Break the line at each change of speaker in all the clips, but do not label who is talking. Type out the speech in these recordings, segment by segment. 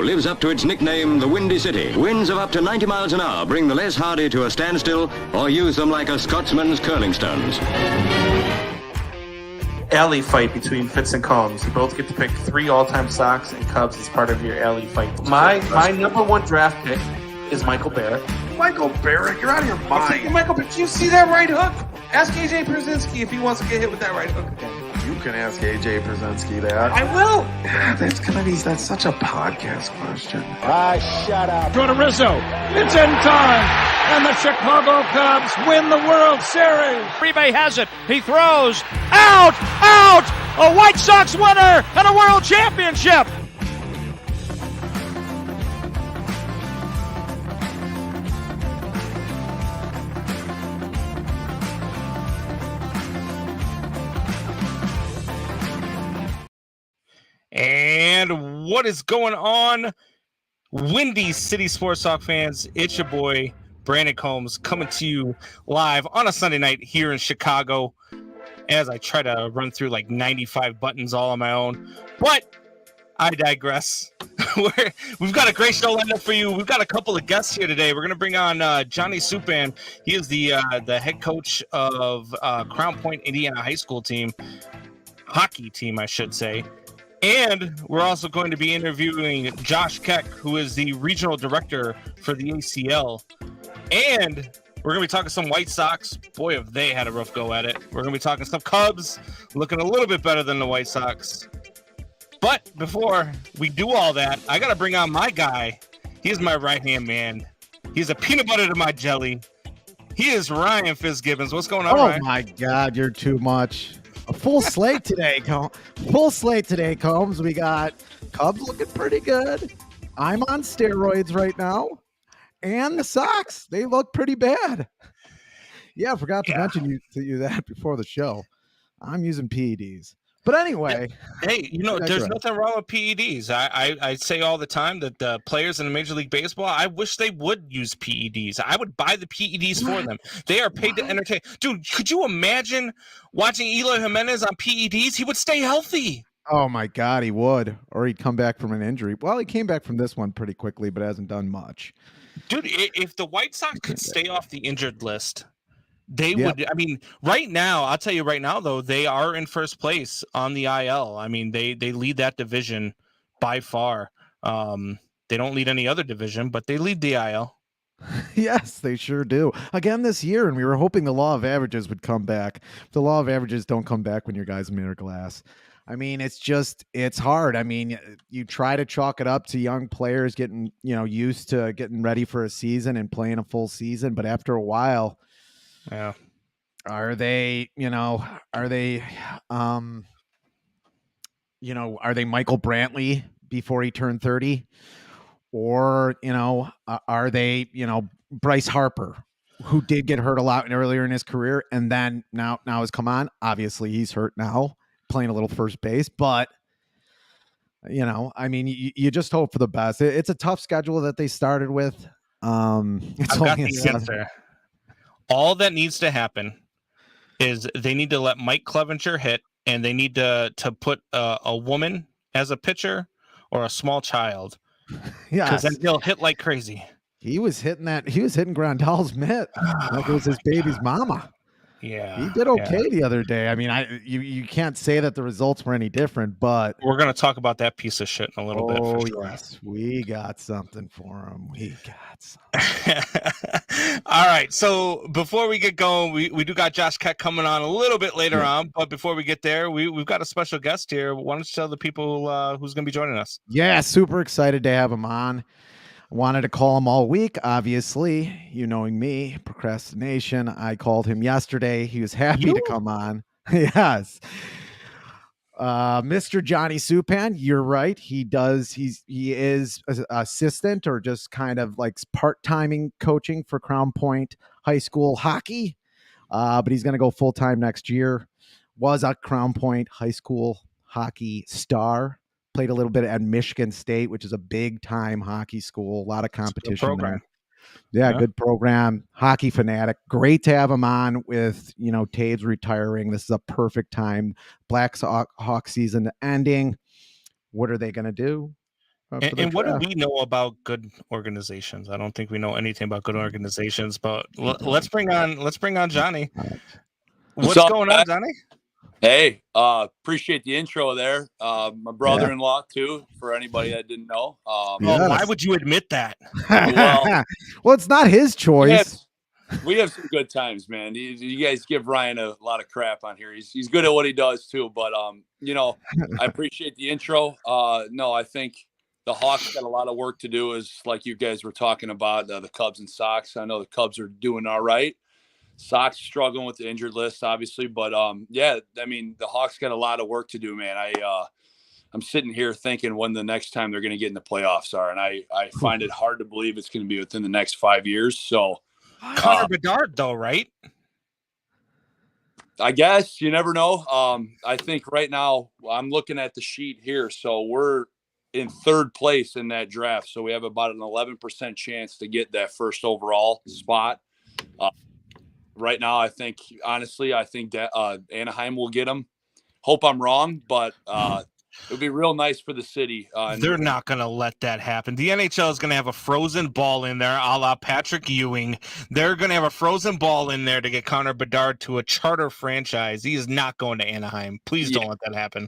lives up to its nickname, the Windy City. Winds of up to 90 miles an hour bring the less hardy to a standstill or use them like a Scotsman's curling stones.
Alley fight between Fitz and Combs. You both get to pick 3 all-time Sox and Cubs as part of your alley fight. My number 1 draft pick is Michael Barrett.
Michael Barrett, you're out of your mind.
Michael Barrett, do you see that right hook? Ask AJ Brzezinski if he wants to get hit with that right hook again.
You can ask AJ Brzezinski that.
I will.
That's such a podcast question.
Shut up. Go to Rizzo. It's in time. And the Chicago Cubs win the World Series. Uribe has it. He throws. Out! A White Sox winner and a World Championship.
And what is going on, Windy City Sports Talk fans? It's your boy, Brandon Combs, coming to you live on a Sunday night here in Chicago as I try to run through like 95 buttons all on my own. But I digress. We've got a great show lined up for you. We've got a couple of guests here today. We're going to bring on Johnny Supan. He is the head coach of Crown Point, Indiana high school team, hockey team, I should say. And we're also going to be interviewing Josh Keck, who is the regional director for the ACL. And we're going to be talking some White Sox. Boy, have they had a rough go at it. We're going to be talking some Cubs, looking a little bit better than the White Sox. But before we do all that, I got to bring on my guy. He is my right-hand man. He's a peanut butter to my jelly. He is Ryan Fitzgibbons. What's going on, Ryan?
Oh, my God, you're too much. A full slate today, Combs. We got Cubs looking pretty good. I'm on steroids right now. And the Sox, they look pretty bad. Yeah, I forgot to mention you that before the show. I'm using PEDs. But anyway.
Hey, there's nothing wrong with PEDs. I say all the time that the players in the Major League Baseball, I wish they would use PEDs. I would buy the PEDs for them. They are paid to entertain. Dude, could you imagine watching Eloy Jimenez on PEDs? He would stay healthy.
Oh, my God, he would. Or he'd come back from an injury. Well, he came back from this one pretty quickly, but hasn't done much.
Dude, if the White Sox could stay off the injured list, they would. I mean, right now, I'll tell you right now, though, they are in first place on the IL. I mean, they lead that division by far. They don't lead any other division, but they lead the IL.
Yes, they sure do. Again this year, and we were hoping the law of averages would come back. The law of averages don't come back when your guy's made of glass. I mean, it's hard. I mean, you try to chalk it up to young players getting, used to getting ready for a season and playing a full season. But after a while, are they Michael Brantley before he turned 30? Or, are they, Bryce Harper, who did get hurt a lot earlier in his career and then now has come on. Obviously, he's hurt now, playing a little first base, but I mean, you just hope for the best. It's a tough schedule that they started with.
I've got the answer. All that needs to happen is they need to let Mike Clevenger hit, and they need to put a woman as a pitcher or a small child. Yeah, because then he'll hit like crazy.
He was hitting Grandal's mitt like it was his baby's mama.
Yeah,
he did okay the other day. I mean, you can't say that the results were any different, but
we're going to talk about that piece of shit in a little bit. For sure.
Yes, we got something for him. We got something.
All right, so before we get going, we do got Josh Keck coming on a little bit later on, but before we get there, we've got a special guest here. Why don't you tell the people who's going to be joining us?
Yeah, super excited to have him on. Wanted to call him all week, obviously. You knowing me, procrastination. I called him yesterday. He was happy to come on. Yes. Mr. Johnny Supan, you're right. He is assistant or just kind of like part-timing coaching for Crown Point High School hockey. But he's going to go full-time next year. Was a Crown Point High School hockey star. Played a little bit at Michigan State, which is a big-time hockey school. A lot of competition there. Yeah, good program. Hockey fanatic. Great to have him on with, Toews retiring. This is a perfect time. Blackhawk season ending. What are they going to do?
And what do we know about good organizations? I don't think we know anything about good organizations, but let's bring on Johnny. What's going on, Johnny?
Hey, appreciate the intro there. My brother-in-law too, for anybody that didn't know.
Why would you admit that?
Well, it's not his choice.
We have some good times, man. You guys give Ryan a lot of crap on here. He's good at what he does too, but I appreciate the intro. No, I think the Hawks got a lot of work to do, as like you guys were talking about, the Cubs and Sox. I know the Cubs are doing all right. Sox struggling with the injured list, obviously, but the Hawks got a lot of work to do, man. I'm sitting here thinking when the next time they're going to get in the playoffs are, and I find it hard to believe it's going to be within the next 5 years. So
Connor Bedard, though, right?
I guess you never know. I think right now I'm looking at the sheet here, so we're in third place in that draft, so we have about an 11% chance to get that first overall spot. Right now, I think that Anaheim will get him. Hope I'm wrong, but it would be real nice for the city.
They're not going to let that happen. The NHL is going to have a frozen ball in there, a la Patrick Ewing. They're going to have a frozen ball in there to get Connor Bedard to a charter franchise. He is not going to Anaheim. Please don't let that happen.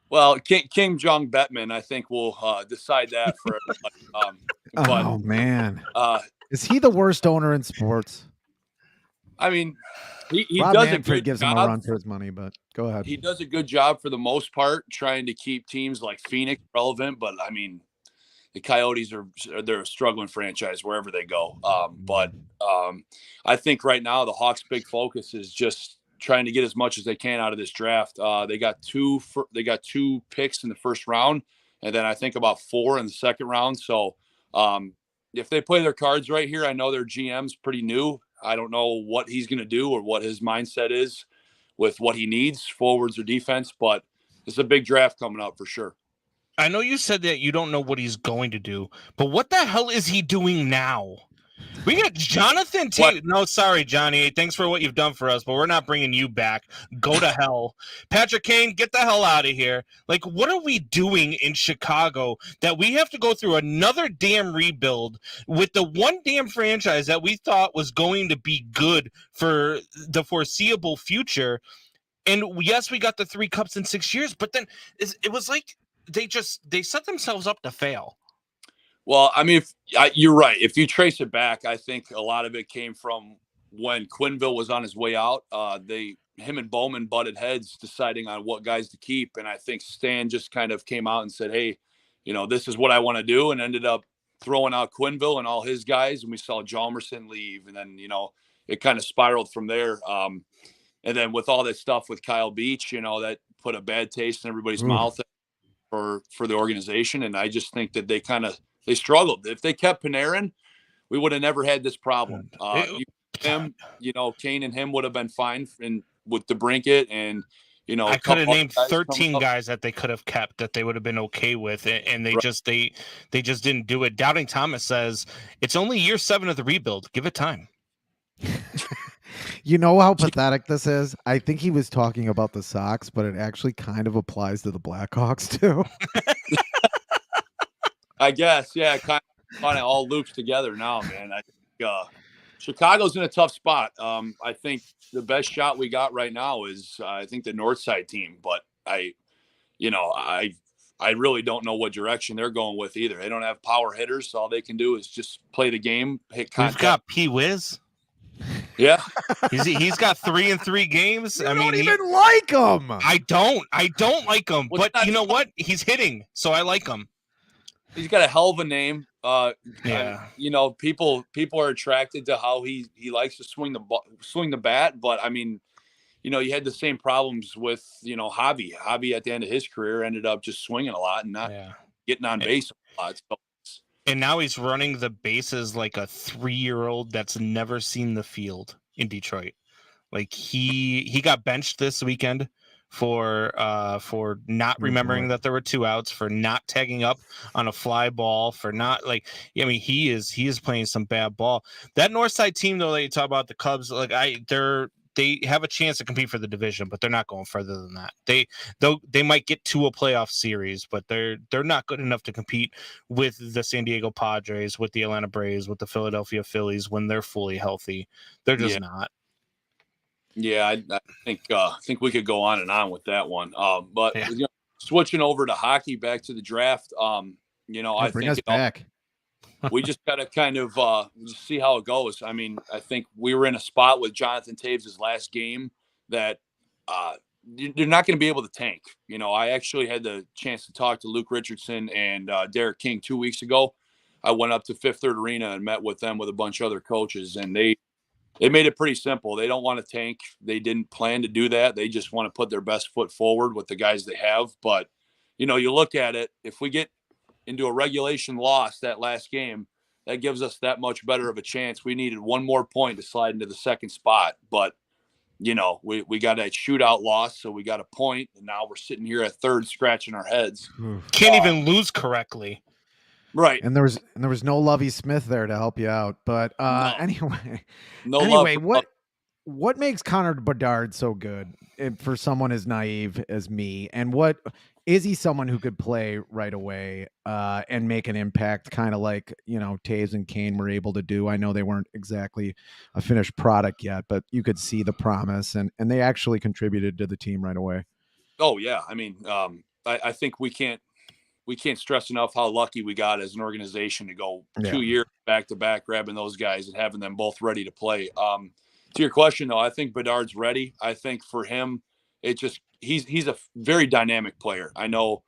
Well, Kim Jong Bettman, I think, will decide that for everybody.
Oh, man. Is he the worst owner in sports?
I mean, he
Rob
does
Manfred
a good
gives
job.
him a run for his money, but go ahead.
He does a good job for the most part, trying to keep teams like Phoenix relevant. But I mean, the Coyotes they're a struggling franchise wherever they go. I think right now the Hawks' big focus is just trying to get as much as they can out of this draft. They got two picks in the first round, and then I think about 4 in the second round. So if they play their cards right here, I know their GM's pretty new. I don't know what he's going to do or what his mindset is with what he needs, forwards or defense, but it's a big draft coming up for sure.
I know you said that you don't know what he's going to do, but what the hell is he doing now? We got Jonathan T. No, sorry, Johnny. Thanks for what you've done for us, but we're not bringing you back. Go to hell. Patrick Kane, get the hell out of here. Like, what are we doing in Chicago that we have to go through another damn rebuild with the one damn franchise that we thought was going to be good for the foreseeable future? And yes, we got the 3 cups in 6 years, but then it was like they set themselves up to fail.
Well, I mean, you're right. If you trace it back, I think a lot of it came from when Quenneville was on his way out. Him and Bowman butted heads deciding on what guys to keep. And I think Stan just kind of came out and said, hey, this is what I want to do, and ended up throwing out Quenneville and all his guys. And we saw Hjalmarsson leave. And then, it kind of spiraled from there. And then with all that stuff with Kyle Beach, that put a bad taste in everybody's mouth for the organization. And I just think that they struggled. If they kept Panarin, we would have never had this problem. Kane and him would have been fine with the Brinket and,
I could have named 13 guys that they could have kept that they would have been okay with it. And they just didn't do it. Doubting Thomas says it's only year 7 of the rebuild. Give it time.
You know how pathetic this is? I think he was talking about the Sox, but it actually kind of applies to the Blackhawks too.
I guess, yeah, kind of all loops together now, man. I think Chicago's in a tough spot. I think the best shot we got right now is I think the Northside team, but I really don't know what direction they're going with either. They don't have power hitters. So all they can do is just play the game, hit contact.
We've got P. Wiz.
Yeah,
he's got 3 in 3 games.
I don't even like him.
I don't like him, but you know what? He's hitting, so I like him.
He's got a hell of a name. People are attracted to how he likes to swing the bat. But I mean, you had the same problems with Javi. Javi at the end of his career ended up just swinging a lot and not getting on base a lot. So,
and now he's running the bases like a 3-year-old that's never seen the field in Detroit. Like he got benched this weekend for not remembering that there were 2 outs, for not tagging up on a fly ball, for not he is playing some bad ball. That Northside team though that you talk about, the Cubs, they're they have a chance to compete for the division, but they're not going further than that. They might get to a playoff series, but they're not good enough to compete with the San Diego Padres, with the Atlanta Braves, with the Philadelphia Phillies when they're fully healthy. They're just not.
Yeah, I think we could go on and on with that one. But switching over to hockey, back to the draft. I
bring
think
us back.
we just got to kind of just see how it goes. I mean, I think we were in a spot with Jonathan Toews' last game that you're not going to be able to tank. I actually had the chance to talk to Luke Richardson and Derek King 2 weeks ago. I went up to Fifth Third Arena and met with them with a bunch of other coaches, and they made it pretty simple. They don't want to tank. They didn't plan to do that. They just want to put their best foot forward with the guys they have. But, you look at it, if we get into a regulation loss that last game, that gives us that much better of a chance. We needed one more point to slide into the second spot. But, we got a shootout loss, so we got a point, and now we're sitting here at third scratching our heads.
Can't even lose correctly.
Right.
And there was no Lovey Smith there to help you out. But
Love.
What makes Connor Bedard so good for someone as naive as me? And what is he someone who could play right away and make an impact, kind of like, Toews and Kane were able to do? I know they weren't exactly a finished product yet, but you could see the promise, and they actually contributed to the team right away.
Oh, yeah. I mean, I think we can't stress enough how lucky we got as an organization to go 2 years back to back, grabbing those guys and having them both ready to play. To your question, though, I think Bedard's ready. I think for him, he's a very dynamic player. I know,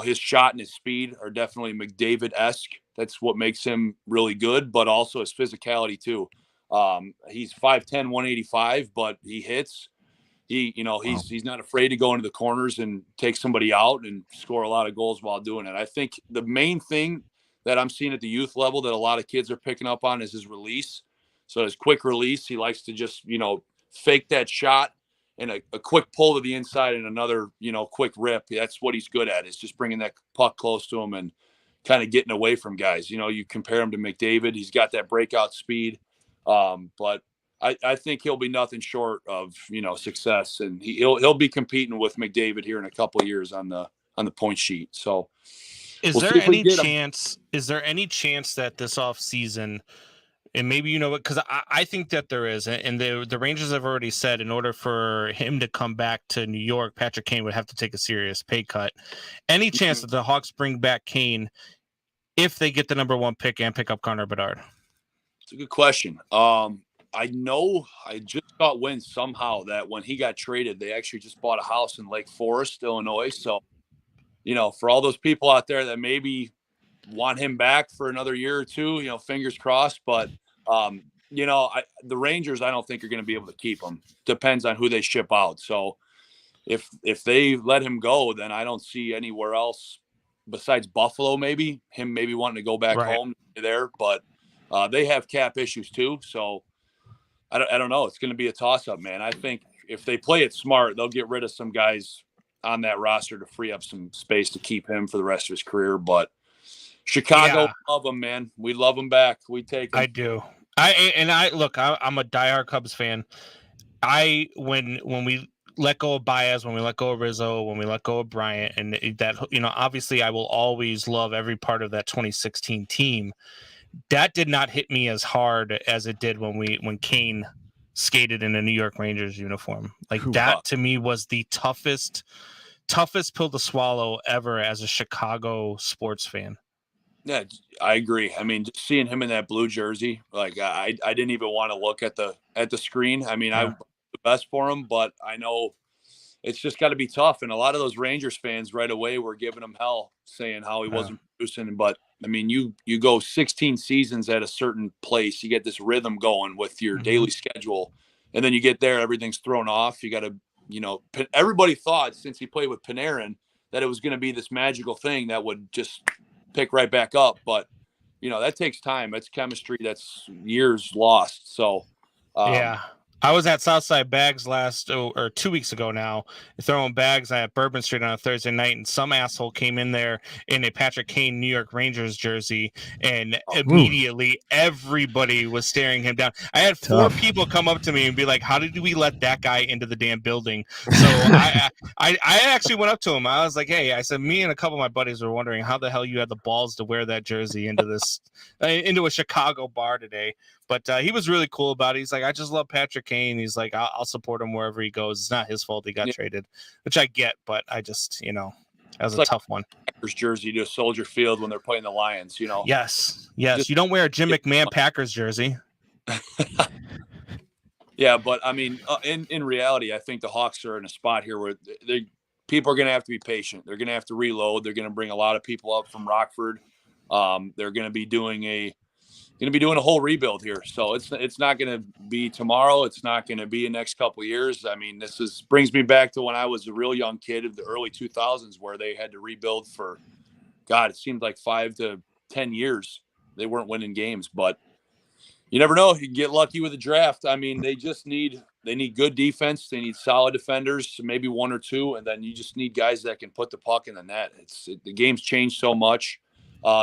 his shot and his speed are definitely McDavid-esque. That's what makes him really good, but also his physicality too. He's 5'10", 185, but he hits. He's not afraid to go into the corners and take somebody out and score a lot of goals while doing it. I think the main thing that I'm seeing at the youth level that a lot of kids are picking up on is his release. So his quick release, he likes to just, fake that shot and a quick pull to the inside and another, quick rip. That's what he's good at, is just bringing that puck close to him and kind of getting away from guys. You compare him to McDavid, he's got that breakout speed. But I think he'll be nothing short of, success, and he'll be competing with McDavid here in a couple of years on the point sheet. So
is there any chance that this off season, and maybe because I think that there is, and the Rangers have already said in order for him to come back to New York, Patrick Kane would have to take a serious pay cut. Any chance that the Hawks bring back Kane if they get the number 1 pick and pick up Connor Bedard?
It's a good question. I know I just got wind somehow that when he got traded, they actually just bought a house in Lake Forest, Illinois. So, for all those people out there that maybe want him back for another year or two, fingers crossed. But, the Rangers, I don't think are going to be able to keep him. Depends on who they ship out. So if they let him go, then I don't see anywhere else besides Buffalo, maybe wanting to go back home there. But they have cap issues too. So I don't know. It's going to be a toss-up, man. I think if they play it smart, they'll get rid of some guys on that roster to free up some space to keep him for the rest of his career. But Chicago, love him, man. We love him back. We take him.
I do. I'm a diehard Cubs fan. When we let go of Baez, when we let go of Rizzo, when we let go of Bryant, and that, obviously I will always love every part of that 2016 team. That did not hit me as hard as it did when Kane skated in a New York Rangers uniform. That to me was the toughest pill to swallow ever as a Chicago sports fan.
Yeah, I agree. I mean, just seeing him in that blue jersey, I didn't even want to look at the screen. I mean, I'm the best for him, but I know it's just got to be tough. And a lot of those Rangers fans right away were giving him hell, saying how he wasn't producing. But I mean, you go 16 seasons at a certain place, you get this rhythm going with your daily schedule, and then you get there, everything's thrown off. You got to, everybody thought since he played with Panarin that it was going to be this magical thing that would just pick right back up. But, that takes time. That's chemistry. That's years lost. So,
I was at Southside Bags or 2 weeks ago now, throwing bags at Bourbon Street on a Thursday night, and some asshole came in there in a Patrick Kane New York Rangers jersey, and immediately everybody was staring him down. I had four people come up to me and be like, "How did we let that guy into the damn building?" So I actually went up to him. I was like, "Hey," I said, "Me and a couple of my buddies were wondering how the hell you had the balls to wear that jersey into a Chicago bar today." But he was really cool about it. He's like, "I just love Patrick Kane." He's like, I'll support him wherever he goes. It's not his fault he got traded, which I get, but I just, that was a tough one.
Packers jersey to Soldier Field when they're playing the Lions,
Yes. You don't wear a Jim McMahon Packers jersey.
Yeah, but I mean, in reality, I think the Hawks are in a spot here where people are going to have to be patient. They're going to have to reload. They're going to bring a lot of people up from Rockford. They're going to be doing a whole rebuild here. So it's not going to be tomorrow. It's not going to be the next couple of years. I mean, brings me back to when I was a real young kid of the early 2000s, where they had to rebuild for, God, it seemed like 5 to 10 years. They weren't winning games, but you never know. You can get lucky with the draft. I mean, they need good defense. They need solid defenders, maybe one or two. And then you just need guys that can put the puck in the net. The game's changed so much.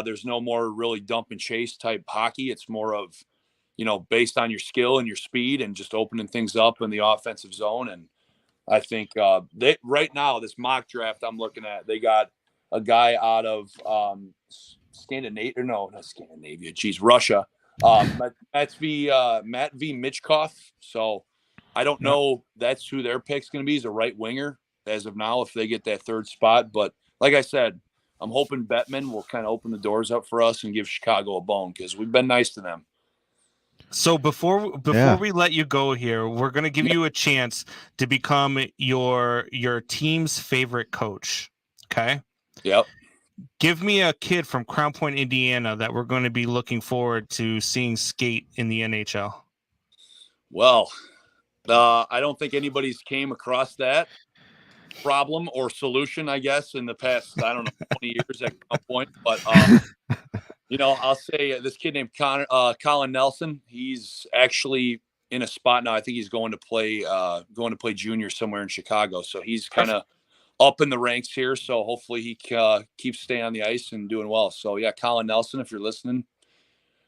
There's no more really dump and chase type hockey. It's more of, based on your skill and your speed and just opening things up in the offensive zone. And I think right now, this mock draft I'm looking at, they got a guy out of Russia. Matt V. Michkov. So I don't know. That's who their pick's going to be. He's a right winger as of now if they get that third spot. But like I said, I'm hoping Bettman will kind of open the doors up for us and give Chicago a bone because we've been nice to them.
So before we let you go here, we're going to give you a chance to become your team's favorite coach. Okay?
Yep.
Give me a kid from Crown Point, Indiana that we're going to be looking forward to seeing skate in the NHL.
Well, I don't think anybody's came across that problem or solution, I guess, in the past, 20 years at Crown Point. But, I'll say this kid named Colin Nelson, he's actually in a spot now. I think he's going to play junior somewhere in Chicago. So he's kind of up in the ranks here. So hopefully he keeps staying on the ice and doing well. So, yeah, Colin Nelson, if you're listening,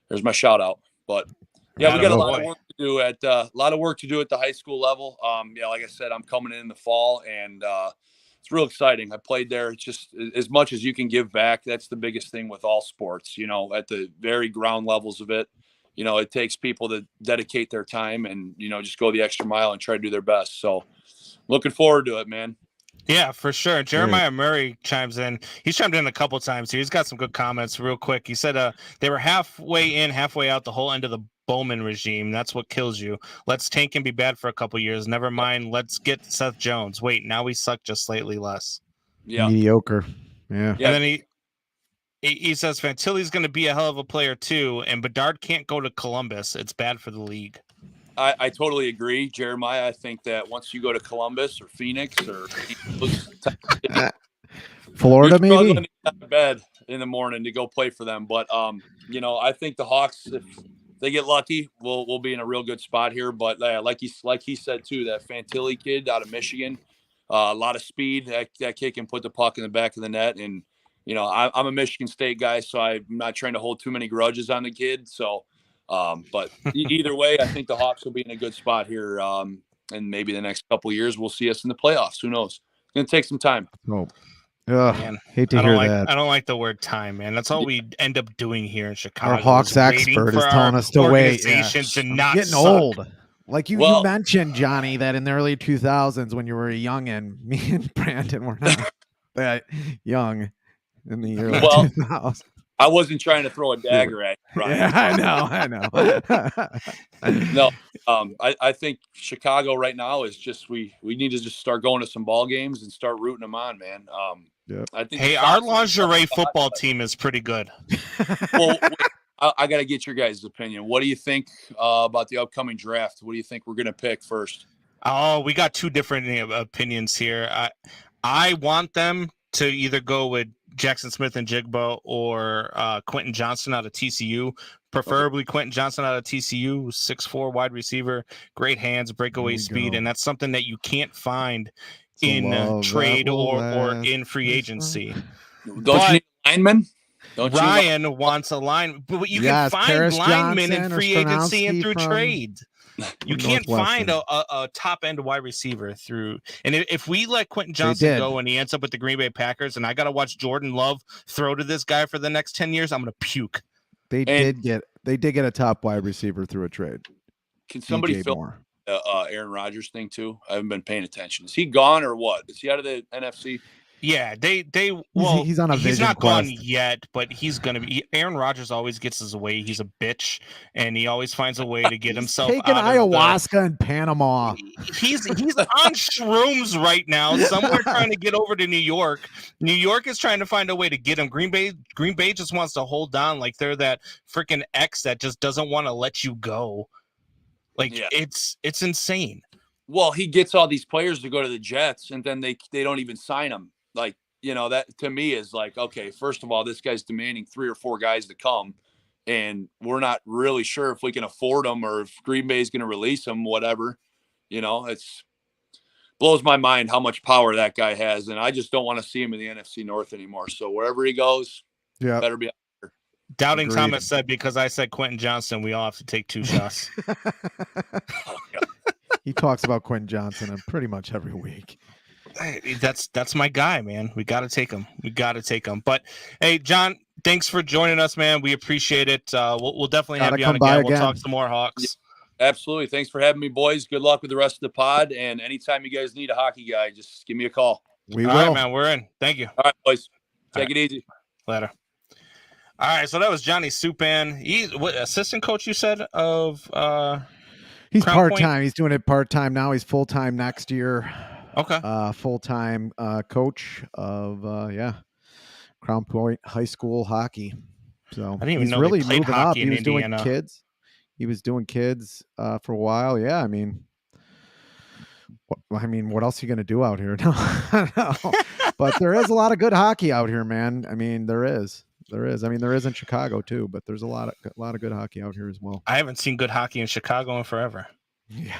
there's my shout out. But, yeah, we got a lot of work to do at the high school level. Like I said, I'm coming in the fall, and it's real exciting. I played there. It's just as much as you can give back. That's the biggest thing with all sports, at the very ground levels of it. It takes people to dedicate their time and, just go the extra mile and try to do their best. So looking forward to it, man.
Yeah, for sure. Jeremiah Murray chimes in. He's chimed in a couple times here. He's got some good comments real quick. He said they were halfway in, halfway out the whole end of the Bowman regime. That's what kills you. Let's tank and be bad for a couple years. Never mind. Let's get Seth Jones. Wait, now we suck just slightly less.
Yeah.
Mediocre. Yeah.
And then he says Fantilli's going to be a hell of a player too, and Bedard can't go to Columbus. It's bad for the league.
I totally agree, Jeremiah. I think that once you go to Columbus or Phoenix or
Florida, maybe
you're struggling to get out of bed in the morning to go play for them. But I think the Hawks, if they get lucky, we'll be in a real good spot here. But like he said too, that Fantilli kid out of Michigan, a lot of speed. That kid can put the puck in the back of the net. And I'm a Michigan State guy, so I'm not trying to hold too many grudges on the kid. So. But either way, I think the Hawks will be in a good spot here. And maybe the next couple of years, we'll see us in the playoffs. Who knows? It's going to take some time.
Oh, man, hate to hear that.
I don't like the word time, man. That's all we end up doing here in Chicago.
Our Hawks expert is telling us to wait.
Yeah. To not
getting
suck.
old. Like you mentioned, Johnny, that in the early 2000s when you were a youngin', me and Brandon were not that young in the early 2000s.
I wasn't trying to throw a dagger at you, Brian.
Yeah, I know.
No, I think Chicago right now is just we need to just start going to some ball games and start rooting them on, man. I think.
Hey, our lingerie football team is pretty good.
Well, I got to get your guys' opinion. What do you think about the upcoming draft? What do you think we're going to pick first?
Oh, we got two different opinions here. I want them to either go with Jackson Smith and Jigba or Quentin Johnson out of TCU. Preferably Quentin Johnson out of TCU, 6'4" wide receiver, great hands, breakaway speed, and that's something that you can't find in trade or in free agency.
Don't you need a lineman?
Ryan wants a line, but you can find
Paris
linemen
Johnson
in free agency and through
from
trade. You can't find a top end wide receiver through. And if we let Quentin Johnson go and he ends up with the Green Bay Packers, and I got to watch Jordan Love throw to this guy for the next 10 years, I'm going to puke.
They did get a top wide receiver through a trade.
Can somebody fill Aaron Rodgers thing too? I haven't been paying attention. Is he gone or what? Is he out of the NFC?
Yeah, he's
on a vision
he's not
quest.
gone yet, but he's gonna be. Aaron Rodgers always gets his way. He's a bitch, and he always finds a way to get himself
taking
out
ayahuasca in Panama.
He's on shrooms right now, somewhere trying to get over to New York. New York is trying to find a way to get him. Green Bay just wants to hold down, like they're that freaking ex that just doesn't want to let you go. It's insane.
Well, he gets all these players to go to the Jets, and then they don't even sign them. Like, that to me is like, okay, first of all, this guy's demanding 3 or 4 guys to come, and we're not really sure if we can afford them or if Green Bay is going to release them, whatever. It's blows my mind how much power that guy has, and I just don't want to see him in the NFC North anymore. So wherever he goes, better be out there.
Doubting Thomas said, because I said Quentin Johnson, we all have to take 2 shots.
He talks about Quentin Johnson pretty much every week.
That's my guy, man. We got to take him. But hey, John, thanks for joining us, man. We appreciate it. We'll definitely have you on again. We'll talk some more Hawks.
Yeah, absolutely. Thanks for having me, boys. Good luck with the rest of the pod. And anytime you guys need a hockey guy, just give me a call.
We
All
will.
right, man. We're in. Thank you.
All right, boys. Take it easy.
Later. All right. So that was Johnny Supan. He's what assistant coach you said of
He's
Crown
part-time.
Point?
He's doing it part-time now. He's full-time next year.
Okay.
Full-time coach of Crown Point High School hockey. So
I didn't even
he's
know
really
they played
moving up.
hockey
He
in
was doing
Indiana.
kids. He was doing kids for a while. Yeah, I mean, what else are you going to do out here? No. But there is a lot of good hockey out here, man. I mean, there is. I mean, there is in Chicago too, but there's a lot of good hockey out here as well.
I haven't seen good hockey in Chicago in forever.
Yeah,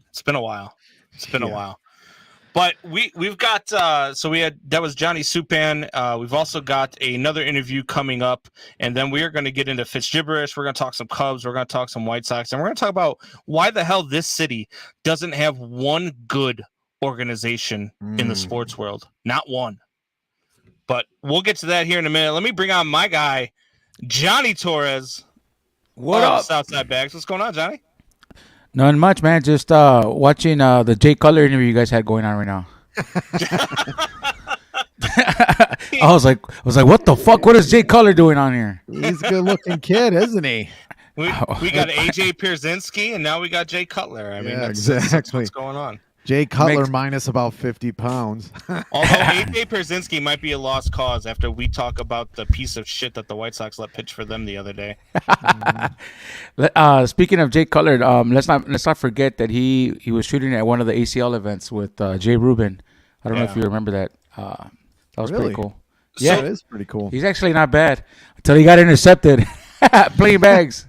it's been a while. A while. But we've got that was Johnny Supan. We've also got another interview coming up, and then we are going to get into Fitz gibberish. We're going to talk some Cubs. We're going to talk some White Sox, and we're going to talk about why the hell this city doesn't have one good organization in the sports world. Not one. But we'll get to that here in a minute. Let me bring on my guy, Johnny Torres.
What up?
Southside Bags. What's going on, Johnny?
Nothing much, man. Just watching the Jay Cutler interview you guys had going on right now. I was like, what the fuck? What is Jay Cutler doing on here?
He's a good-looking kid, isn't he?
We got AJ Pierzynski, and now we got Jay Cutler. I mean, that's what's going on.
Jay Cutler minus about 50 pounds.
Although AJ Pierzynski might be a lost cause after we talk about the piece of shit that the White Sox let pitch for them the other day.
Speaking of Jay Cutler, let's not forget that he was shooting at one of the ACL events with Jay Rubin. I don't know if you remember that. That was pretty cool.
Yeah, it is pretty cool.
He's actually not bad until he got intercepted playing bags.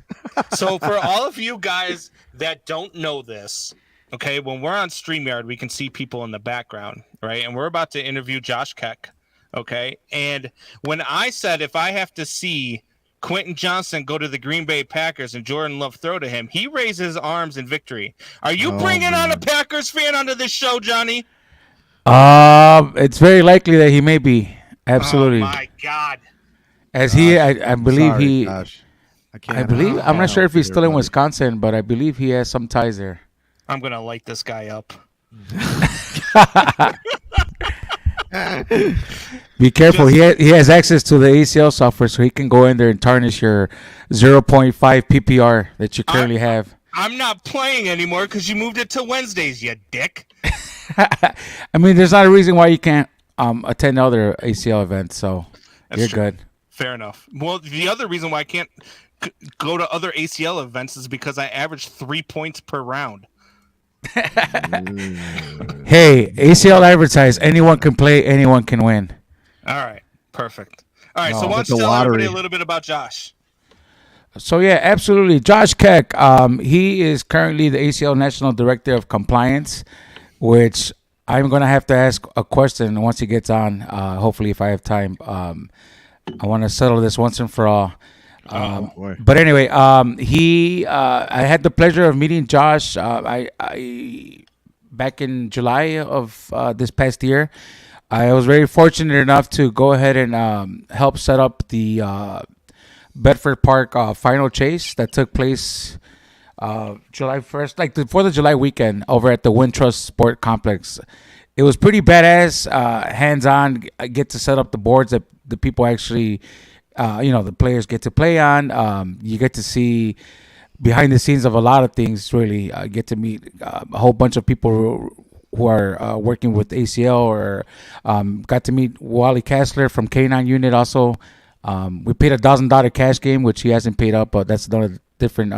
So for all of you guys that don't know this, okay, when we're on StreamYard, we can see people in the background, right? And we're about to interview Josh Keck, okay? And when I said if I have to see Quentin Johnson go to the Green Bay Packers and Jordan Love throw to him, he raised his arms in victory. Are you bringing on a Packers fan onto this show, Johnny?
It's very likely that he may be. Absolutely.
Oh, my God.
As I believe
Gosh.
I'm not sure if he's still in Wisconsin, but I believe he has some ties there.
I'm going to light this guy up.
Be careful. He has access to the ACL software, so he can go in there and tarnish your 0.5 PPR that you currently have.
I'm not playing anymore because you moved it to Wednesdays, you dick.
I mean, there's not a reason why you can't attend other ACL events, so you're good.
Fair enough. Well, the other reason why I can't go to other ACL events is because I average 3 points per round.
Hey, ACL advertise. Anyone can play. Anyone can win.
All right. Perfect. All right,
No,
so why don't
with
you
the
tell everybody
lottery.
a little bit about Josh?
So yeah, absolutely. Josh Keck, he is currently the ACL National Director of Compliance, which I'm gonna have to ask a question once he gets on. Hopefully, if I have time. I want to settle this once and for all.
boy.
But anyway, I had the pleasure of meeting Josh. I back in July of this past year. I was very fortunate enough to go ahead and help set up the Bedford Park final chase that took place July 1st, like the 4th of July weekend over at the Wintrust Sport Complex. It was pretty badass, hands-on. I get to set up the boards that the people actually, the players get to play on. You get to see behind the scenes of a lot of things, really. Get to meet a whole bunch of people who are working with ACL, or got to meet Wally Kessler from K9 Unit also. We paid $1,000 cash game, which he hasn't paid up, but that's another different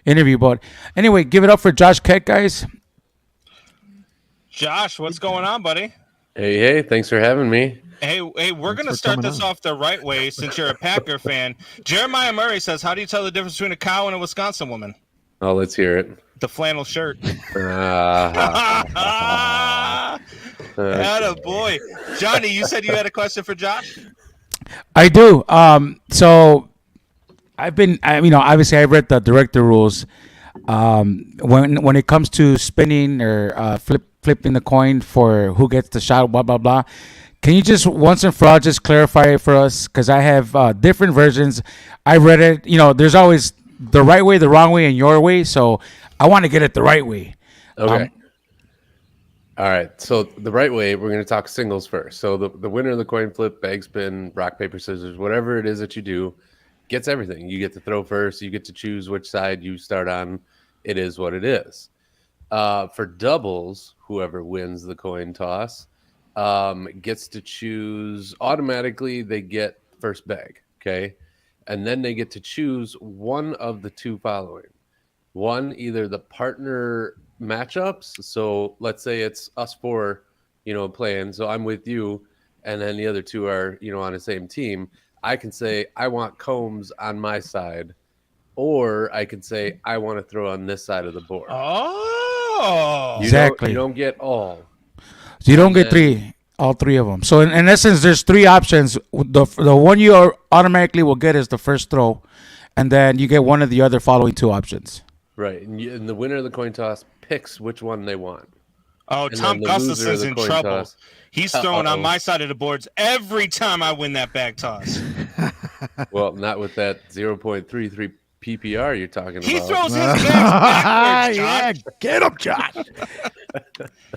interview. But anyway, give it up for Josh Keck, guys.
Josh, what's going on, buddy?
Hey, thanks for having me.
Hey, we're going to start this off the right way since you're a Packer fan. Jeremiah Murray says, how do you tell the difference between a cow and a Wisconsin woman?
Oh, let's hear it.
The flannel shirt.
Okay.
Boy. Johnny, you said you had a question for Josh?
I do. So obviously I read the director rules. When it comes to spinning or flipping the coin for who gets the shot, blah, blah, blah. Can you just once and for all just clarify it for us? Because I have different versions. I read it. There's always the right way, the wrong way, and your way. So I want to get it the right way.
Okay. All right. So the right way, we're going to talk singles first. So the winner of the coin flip, bag spin, rock, paper, scissors, whatever it is that you do, gets everything. You get to throw first. You get to choose which side you start on. It is what it is. For doubles, whoever wins the coin toss gets to choose automatically. They get first bag. Okay. And then they get to choose one of the two following. One, either the partner matchups. So let's say it's us four, playing. So I'm with you, and then the other two are, on the same team. I can say I want Combs on my side, or I can say I want to throw on this side of the board.
Oh,
Exactly.
You don't get all.
So you don't get all three of them. So in essence, there's three options. The one you automatically will get is the first throw, and then you get one of the other following two options.
Right, and the winner of the coin toss picks which one they want.
Oh,
And
Tom
then the loser of
Gustafson's
the
in
coin
trouble.
toss-
He's throwing on my side of the boards every time I win that bag toss.
Well, not with that 0.33 PPR you're talking about.
He throws his bags backwards,
Yeah,
Josh.
get him, Josh.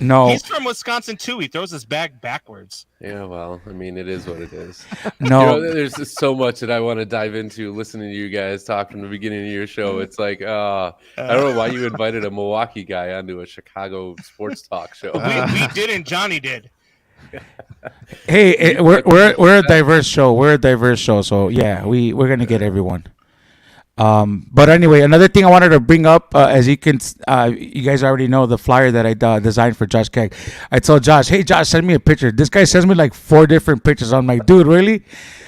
No,
He's from Wisconsin, too. He throws his bag backwards.
Yeah, well, I mean, it is what it is.
no.
There's just so much that I want to dive into listening to you guys talk from the beginning of your show. It's like, I don't know why you invited a Milwaukee guy onto a Chicago sports talk show.
We didn't. Johnny did.
Hey, we're a diverse show. We're a diverse show. So yeah, we're gonna get everyone. But anyway, another thing I wanted to bring up, as you guys already know the flyer that I designed for Josh Keck. I told Josh, hey Josh, send me a picture. This guy sends me like 4 different pictures. I'm like, dude, really?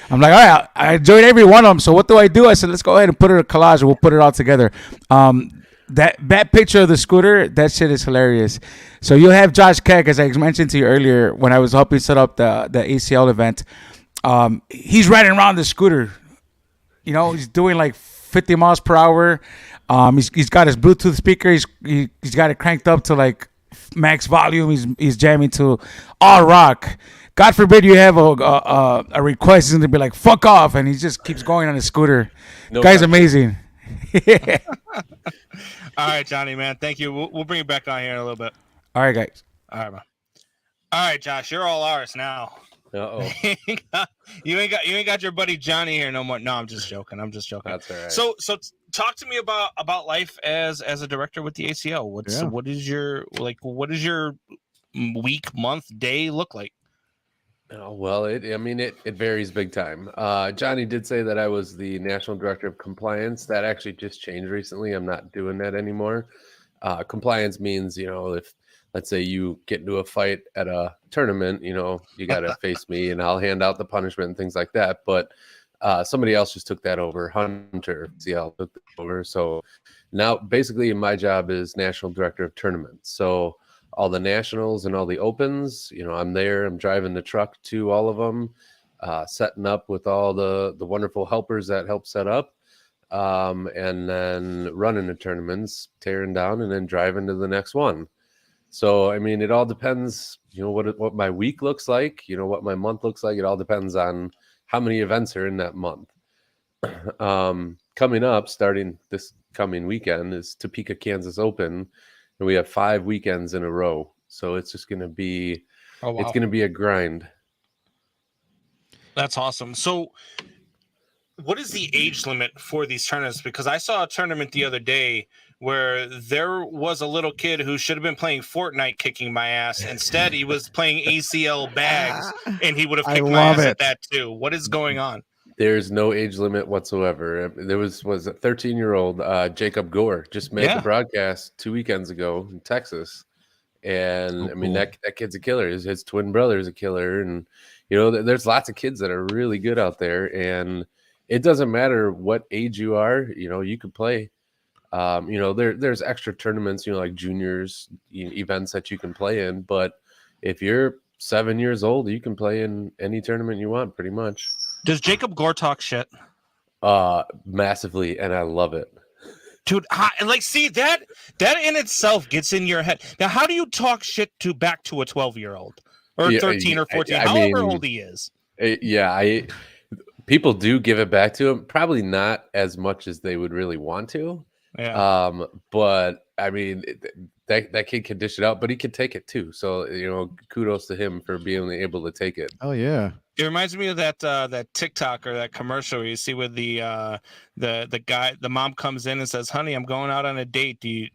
I'm like, all right, I enjoyed every one of them. So what do? I said, let's go ahead and put it in a collage and we'll put it all together. That picture of the scooter, that shit is hilarious. So you'll have Josh Keck, as I mentioned to you earlier when I was helping set up the ACL event. He's riding around the scooter. He's doing like 50 miles per hour. He's got his Bluetooth speaker. He's got it cranked up to like max volume. He's jamming to all rock. God forbid you have a request. He's gonna be like, fuck off, and he just keeps going on his scooter.
No
Guy's
problem.
amazing.
All right, Johnny, man. Thank you. We'll bring you back on here in a little bit.
All right, guys.
All right, man. All right, Josh, you're all ours now.
Uh-oh.
You ain't got your buddy Johnny here no more. No, I'm just joking. That's all right. So talk to me about life as a director with the ACL. What is your week, month, day look like?
Oh, well, it varies big time. Johnny did say that I was the national director of compliance. That actually just changed recently. I'm not doing that anymore. Compliance means, if let's say you get into a fight at a tournament, you got to face me and I'll hand out the punishment and things like that. But somebody else just took that over. Hunter CL took it over. So now basically my job is national director of tournaments. So all the nationals and all the opens, I'm there. I'm driving the truck to all of them, setting up with all the wonderful helpers that help set up, and then running the tournaments, tearing down, and then driving to the next one. So, I mean, it all depends, what my week looks like, what my month looks like. It all depends on how many events are in that month. Coming up, starting this coming weekend, is Topeka, Kansas Open. And we have 5 weekends in a row. So it's just going to be, It's going to be a grind.
That's awesome. So what is the age limit for these tournaments? Because I saw a tournament the other day where there was a little kid who should have been playing Fortnite kicking my ass. Instead, he was playing ACL bags, and he would have kicked my ass at that too. What is going on?
There's no age limit whatsoever. There was a 13-year-old Jacob Gore just made the broadcast 2 weekends ago in Texas, and I mean that kid's a killer. His twin brother is a killer, and there's lots of kids that are really good out there, and it doesn't matter what age you are. You can play. There's extra tournaments, like juniors events that you can play in, but if you're 7 years old, you can play in any tournament you want, pretty much.
Does Jacob Gore talk shit?
Massively, and I love it.
Dude, see that in itself gets in your head. Now, how do you talk shit back to a 12-year-old or 13 or 14, however old he is?
People do give it back to him. Probably not as much as they would really want to.
Yeah.
But I mean, that kid can dish it out, but he can take it too. So kudos to him for being able to take it.
Oh yeah.
It reminds me of that TikTok or that commercial where you see with the guy, the mom comes in and says, "Honey, I'm going out on a date. Do you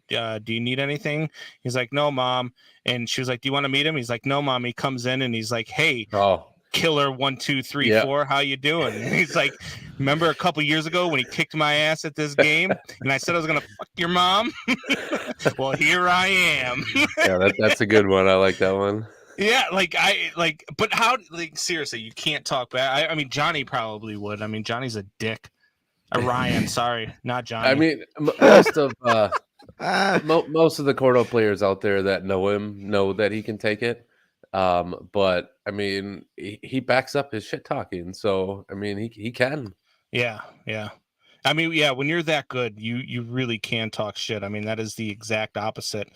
need anything?" He's like, "No, Mom." And she was like, "Do you want to meet him?" He's like, "No, Mom." He comes in and he's like, "Hey, Killer 1, 2, 3, 4, how you doing?" And he's like, "Remember a couple years ago when he kicked my ass at this game and I said I was gonna fuck your mom? Well, here I am."
Yeah, that's a good one. I like that one.
Yeah, but how? Seriously, you can't talk back. I mean, Johnny probably would. I mean, Johnny's a dick. Ryan, sorry, not Johnny.
I mean, most of the Cordo players out there that know him know that he can take it. But I mean, he backs up his shit talking, so I mean, he can.
Yeah. I mean, yeah, when you're that good, you really can talk shit. I mean, that is the exact opposite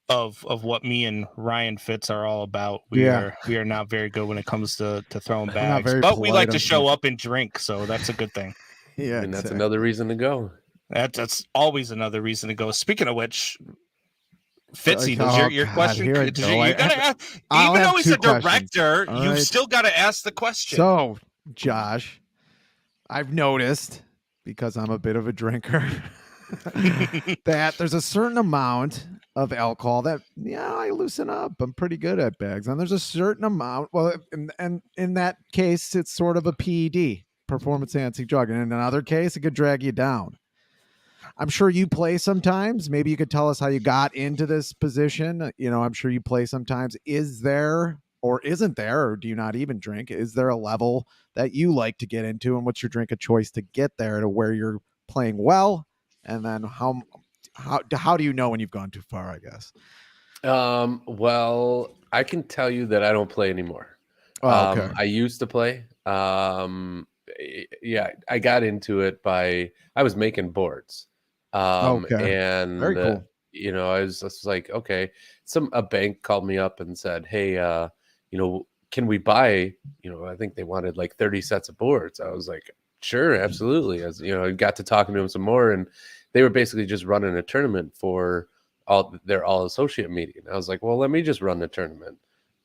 of what me and Ryan Fitz are all about. We are not very good when it comes to throwing bags, but we like to show up and drink, so that's a good thing.
Yeah,
and that's another reason to go.
That's always another reason to go. Speaking of which, Fitzy, does your question? You gotta ask, even though he's a director, you've still got to ask the question.
So, Josh, I've noticed, because I'm a bit of a drinker, that there's a certain amount of alcohol that I loosen up. I'm pretty good at bags, and there's a certain amount. Well, and in that case, it's sort of a PED, performance enhancing drug, and in another case, it could drag you down. I'm sure you play sometimes. Maybe you could tell us how you got into this position. I'm sure you play sometimes. Is there or isn't there, or do you not even drink? Is there a level that you like to get into, and what's your drink of choice to get there to where you're playing well? And then how do you know when you've gone too far, I guess?
Well, I can tell you that I don't play anymore.
Oh, okay.
I used to play. I got into it I was making boards.
Okay.
And
very cool.
I was just like, okay. A bank called me up and said, "Hey, can we buy?" I think they wanted like 30 sets of boards. I was like, "Sure, absolutely." As I got to talking to them some more, and they were basically just running a tournament for their all associate meeting. I was like, "Well, let me just run the tournament,"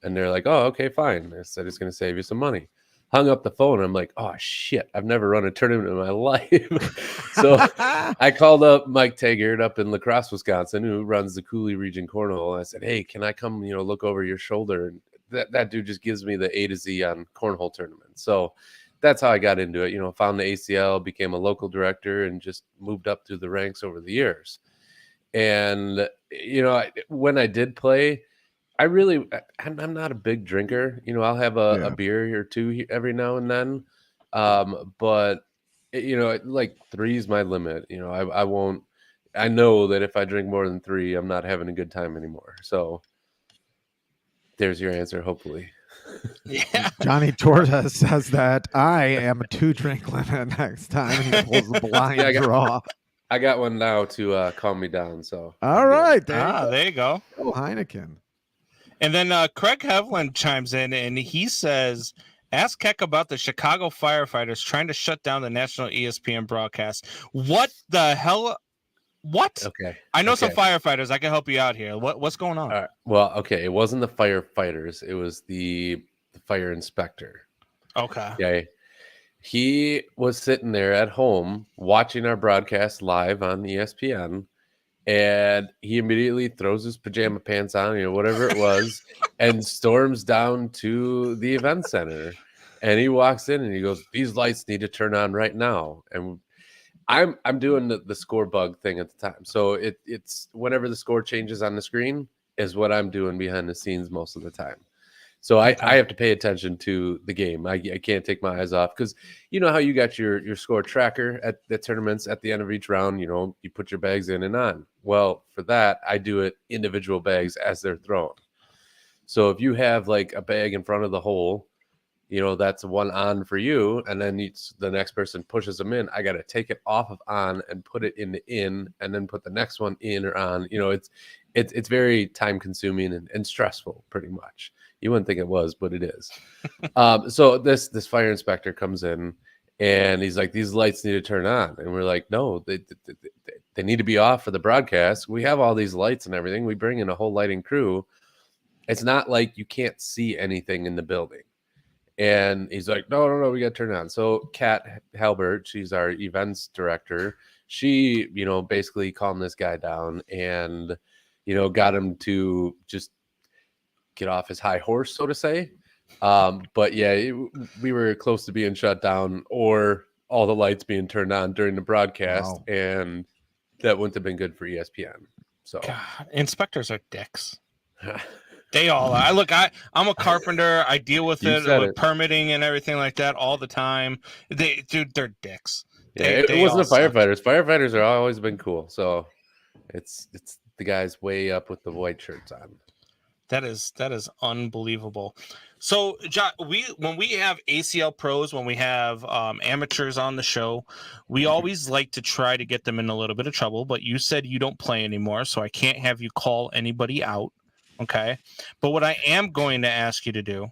and they're like, "Oh, okay, fine." I said, "It's going to save you some money." Hung up the phone. I'm like, "Oh shit, I've never run a tournament in my life." So I called up Mike Taggart up in La Crosse, Wisconsin, who runs the Cooley Region Cornhole. And I said, "Hey, can I come, look over your shoulder?" And that dude just gives me the A to Z on cornhole tournaments. So that's how I got into it. Found the ACL, became a local director, and just moved up through the ranks over the years. And when I did play, I'm not a big drinker. I'll have a beer or two every now and then. But like 3 is my limit. I won't. I know that if I drink more than 3, I'm not having a good time anymore. So there's your answer, hopefully.
Yeah.
Johnny Torta says that I am a 2-drink limit next time. He pulls a blind draw.
I got one now to calm me down. So
all right,
there you go.
Oh, Heineken.
And then Craig Hevlin chimes in and he says, ask Keck about the Chicago firefighters trying to shut down the national ESPN broadcast. What the hell? What?
Okay.
I know some firefighters. I can help you out here. What's going on?
All right. Well, okay. It wasn't the firefighters. It was the fire inspector.
Okay.
Okay. He was sitting there at home watching our broadcast live on ESPN, and he immediately throws his pajama pants on, whatever it was, and storms down to the event center. And he walks in and he goes, "These lights need to turn on right now." And I'm doing the score bug thing at the time. So it's whenever the score changes on the screen is what I'm doing behind the scenes most of the time. So I have to pay attention to the game. I can't take my eyes off because you know how you got your score tracker at the tournaments at the end of each round, you put your bags in and on. Well, for that, I do it individual bags as they're thrown. So if you have like a bag in front of the hole, that's one on for you, and then the next person pushes them in. I got to take it off of on and put it in the in, and then put the next one in or on. It's very time consuming and stressful, pretty much. You wouldn't think it was, but it is. So this fire inspector comes in and he's like, "These lights need to turn on," and we're like, "No, they need to be off for the broadcast. We have all these lights and everything. We bring in a whole lighting crew. It's not like you can't see anything in the building." And he's like, no, we got to turn it on. So Kat Halbert, she's our events director. She, basically calmed this guy down and, got him to just get off his high horse, so to say. But yeah, we were close to being shut down or all the lights being turned on during the broadcast. Wow. And that wouldn't have been good for ESPN. So
God, inspectors are dicks. They all are. I'm a carpenter. I deal with it. Permitting and everything like that all the time. They're dicks.
It wasn't the firefighters. Firefighters are always been cool. So it's the guys way up with the white shirts on.
That is unbelievable. So, John, when we have ACL pros, when we have amateurs on the show, we always like to try to get them in a little bit of trouble. But you said you don't play anymore, so I can't have you call anybody out. Okay. But what I am going to ask you to do,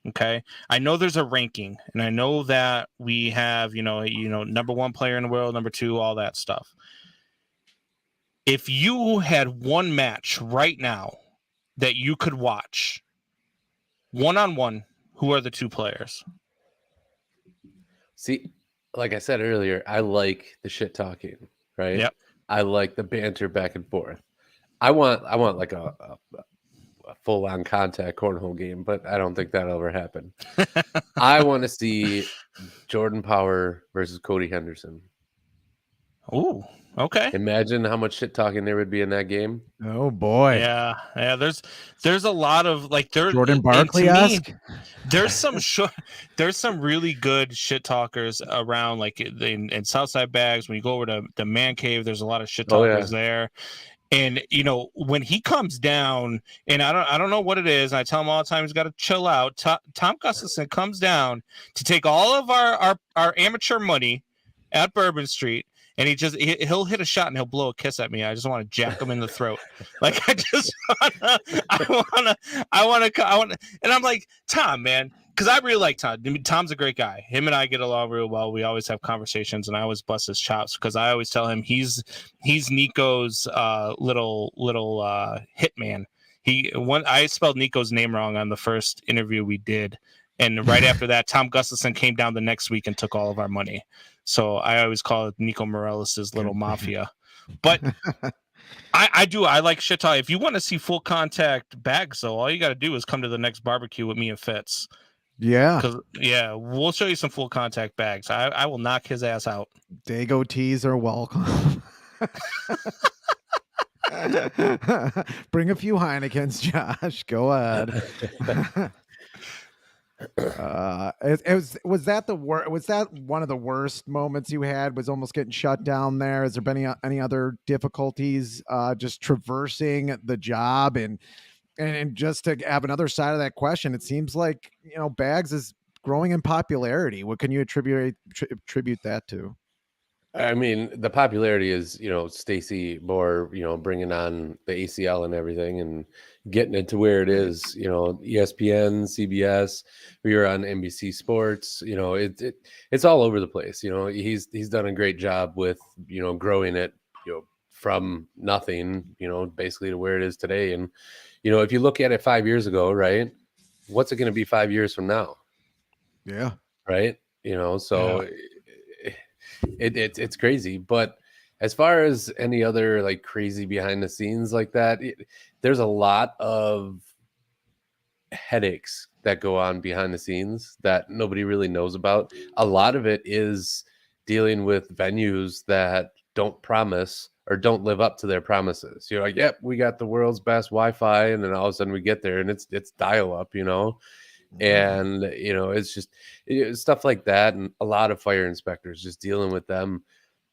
okay, I know there's a ranking, and I know that we have, number 1 player in the world, number 2, all that stuff. If you had one match right now that you could watch, 1-on-1, who are the 2 players?
See, like I said earlier, I like the shit talking, right?
Yep.
I like the banter back and forth. I want like a full-on contact cornhole game, but I don't think that'll ever happen. I want to see Jordan Power versus Cody Henderson.
Ooh, okay.
Imagine how much shit talking there would be in that game.
Oh boy.
Yeah. There's a lot of
Jordan Barkley-esque.
There's some really good shit talkers around, like in Southside Bags. When you go over to the man cave, there's a lot of shit talkers there. And when he comes down, and I don't know what it is, and I tell him all the time he's got to chill out. Tom Gustafson comes down to take all of our amateur money at Bourbon Street, and he'll hit a shot and he'll blow a kiss at me. I just want to jack him in the throat. Like I want to, and I'm like, Tom, man. Because I really like Tom. I mean, Tom's a great guy. Him and I get along real well. We always have conversations, and I always bust his chops because I always tell him he's Nico's little hitman. I spelled Nico's name wrong on the first interview we did, and right after that, Tom Gustafson came down the next week and took all of our money. So I always call it Nico Morales' little mafia. But I like shit talk. If you want to see full contact bags, though, all you got to do is come to the next barbecue with me and Fitz.
Yeah.
We'll show you some full contact bags. I will knock his ass out.
Dago tees are welcome. Bring a few Heinekens, Josh. Go ahead. Was that was that one of the worst moments you had? Was almost getting shut down there? Has there been any other difficulties just traversing the job and just to have another side of that question? It seems like Bags is growing in popularity. What can you attribute that to?
I mean, the popularity is, Stacey Moore, bringing on the ACL and everything and getting it to where it is, ESPN, CBS, we were on NBC Sports, it's all over the place. He's done a great job with, growing it, from nothing, basically to where it is today. And, if you look at it 5 years ago, right, what's it going to be 5 years from now?
Yeah.
Right. So it's crazy. But as far as any other like crazy behind the scenes like that, there's a lot of headaches that go on behind the scenes that nobody really knows about. A lot of it is dealing with venues that don't promise or don't live up to their promises. You're like, yep, we got the world's best Wi-Fi, and then all of a sudden we get there and it's dial up, and it's just stuff like that. And a lot of fire inspectors, just dealing with them.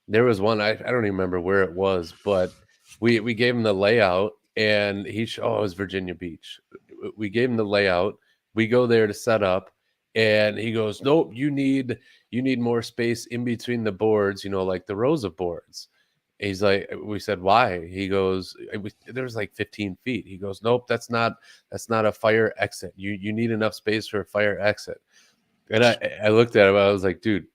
There was one, I don't even remember where it was, but we gave him the layout, and it was Virginia Beach. We gave him the layout. We go there to set up, and he goes, nope, you need more space in between the boards, like the rows of boards. He's like, we said, why? He goes, there was like 15 feet. He goes, nope, that's not a fire exit. You need enough space for a fire exit. And I looked at him. I was like, dude,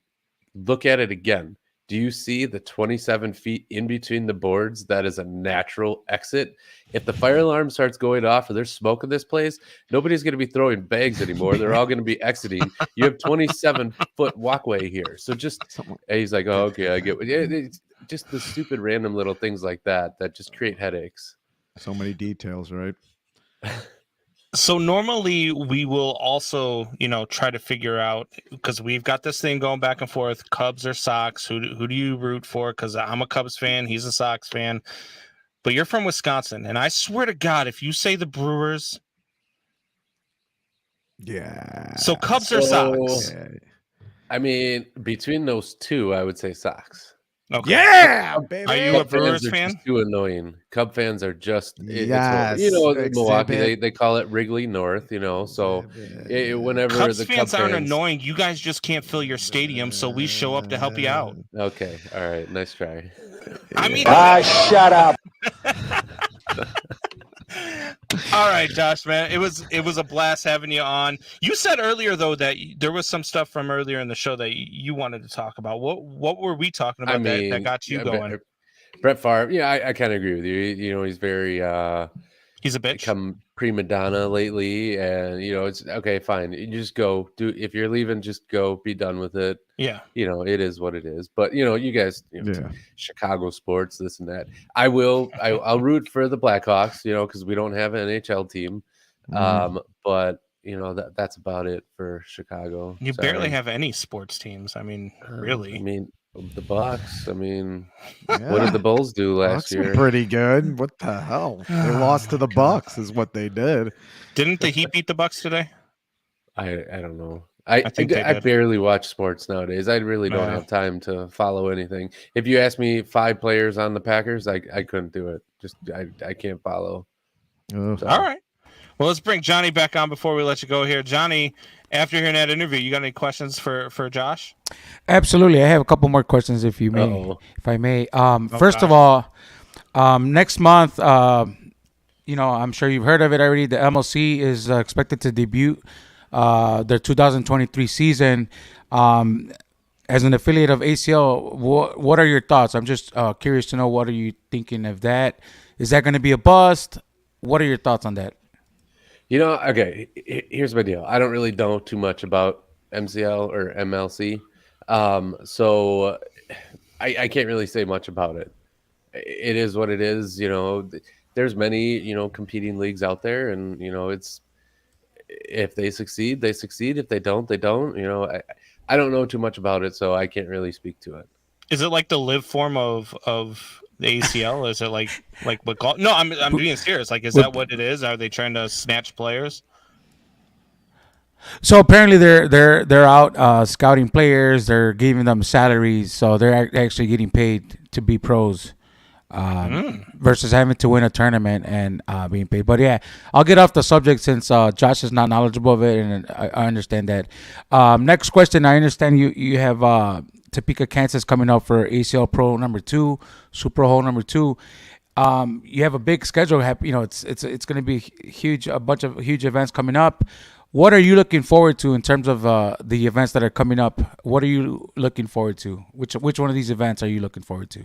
look at it again. Do you see the 27 feet in between the boards? That is a natural exit. If the fire alarm starts going off or there's smoke in this place, nobody's going to be throwing bags anymore. They're all going to be exiting. You have 27-foot walkway here. So he's like, oh, okay, I get it. It's just the stupid random little things like that just create headaches.
So many details, right?
So normally we will also, try to figure out, because we've got this thing going back and forth, Cubs or Sox. Who do you root for? Because I'm a Cubs fan. He's a Sox fan. But you're from Wisconsin. And I swear to God, if you say the Brewers.
Yeah.
So Cubs or Sox?
Yeah.
I mean, between those two, I would say Sox.
Okay. Yeah, baby.
Are you a Brewers fan?
Just too annoying. Cub fans are just
yes,
it's Milwaukee. They call it Wrigley North. So whenever
Cubs
the
fans
Cub
aren't annoying. You guys just can't fill your stadium, so we show up to help you out.
Okay, all right, nice try.
I mean,
shut up.
All right, Josh, man, it was a blast having you on. You said earlier though that there was some stuff from earlier in the show that you wanted to talk about. What were we talking about that got you going?
Brett Favre. Yeah, I kind of agree with you. He's very
he's a bitch.
Become prima donna lately, and it's okay. Fine, you just go. If you're leaving, just go. Be done with it.
Yeah,
it is what it is. But you guys, Chicago sports, this and that. I'll root for the Blackhawks. Because we don't have an NHL team. But that's about it for Chicago.
You barely have any sports teams. I mean, really.
I mean, the Bucks. I mean, what did the Bulls do last year?
Pretty good. What the hell? They lost to the Bucks, is what they did.
Didn't the Heat beat the Bucks today?
I don't know. I barely watch sports nowadays. I really don't have time to follow anything. If you ask me 5 players on the Packers, I couldn't do it. Just I can't follow.
So. All right. Well, let's bring Johnny back on before we let you go here. Johnny, after hearing that interview, you got any questions for Josh?
Absolutely. I have a couple more questions if I may. First of all, next month, I'm sure you've heard of it already. The MLC is expected to debut their 2023 season. As an affiliate of ACL, what are your thoughts? I'm just curious to know, what are you thinking of that? Is that going to be a bust? What are your thoughts on that?
Okay, here's my deal. I don't really know too much about MCL or MLC. So I can't really say much about it. It is what it is. There's many, competing leagues out there, and, it's, if they succeed, they succeed. If they don't, they don't. I don't know too much about it, so I can't really speak to it.
Is it like the live form of The ACL? Is it like what golf? No, I'm being serious. Like, is that what it is? Are they trying to snatch players?
So apparently they're out scouting players. They're giving them salaries, so they're actually getting paid to be pros, versus having to win a tournament and being paid. But yeah, I'll get off the subject since Josh is not knowledgeable of it, and I understand that. Next question. I understand you have Topeka, Kansas coming up for ACL Pro number 2, Super Bowl number 2. You have a big schedule. It's going to be huge. A bunch of huge events coming up. What are you looking forward to in terms of the events that are coming up? What are you looking forward to? Which one of these events are you looking forward to?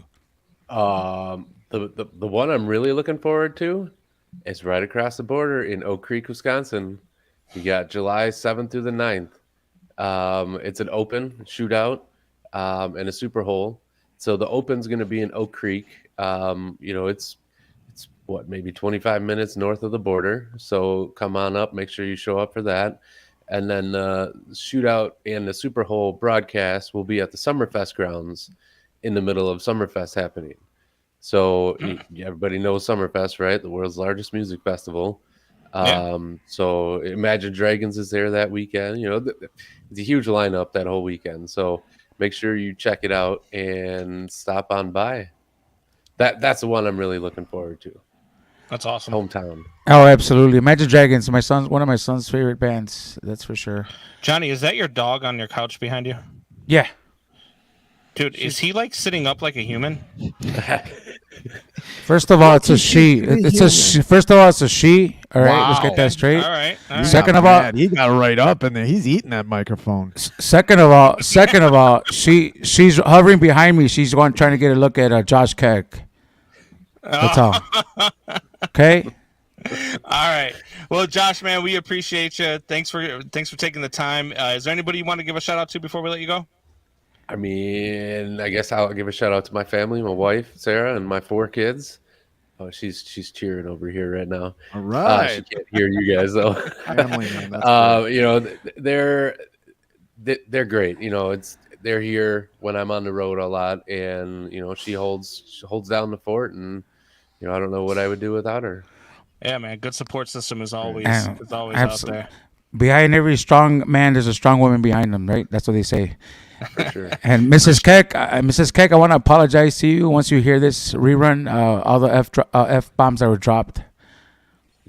The one I'm really looking forward to is right across the border in Oak Creek, Wisconsin. You got July 7th through the 9th. It's an open shootout and a super hole. So the open's going to be in Oak Creek. It's what, maybe 25 minutes north of the border. So come on up, make sure you show up for that. And then the shootout and the Super Bowl broadcast will be at the Summerfest grounds in the middle of Summerfest happening. So everybody knows Summerfest, right? The world's largest music festival. So Imagine Dragons is there that weekend. It's a huge lineup that whole weekend. So make sure you check it out and stop on by. That's the one I'm really looking forward to.
That's awesome.
Hometown.
Oh, absolutely. Imagine Dragons, one of my son's favorite bands. That's for sure.
Johnny, is that your dog on your couch behind you?
Yeah.
Dude, is he like sitting up like a human?
First of all, it's a she. First of all, it's a she. All right, let's get that straight.
All right.
Second of all, he got right up and he's eating that microphone.
Second of all, she's hovering behind me. She's trying to get a look at Josh Keck. That's all. Okay.
All right. Well, Josh, man, we appreciate you. Thanks for taking the time. Is there anybody you want to give a shout out to before we let you go?
I mean, I guess I'll give a shout out to my family, my wife, Sarah, and my 4 kids. Oh, she's cheering over here right now.
All right.
She can't hear you guys though.
Family, man, that's
they're great. They're here when I'm on the road a lot, and she holds down the fort, and I don't know what I would do without her.
Yeah, man. Good support system is always out there.
Behind every strong man, there's a strong woman behind them, right? That's what they say.
For sure.
And Mrs. Keck, I want to apologize to you once you hear this rerun. All the F bombs that were dropped.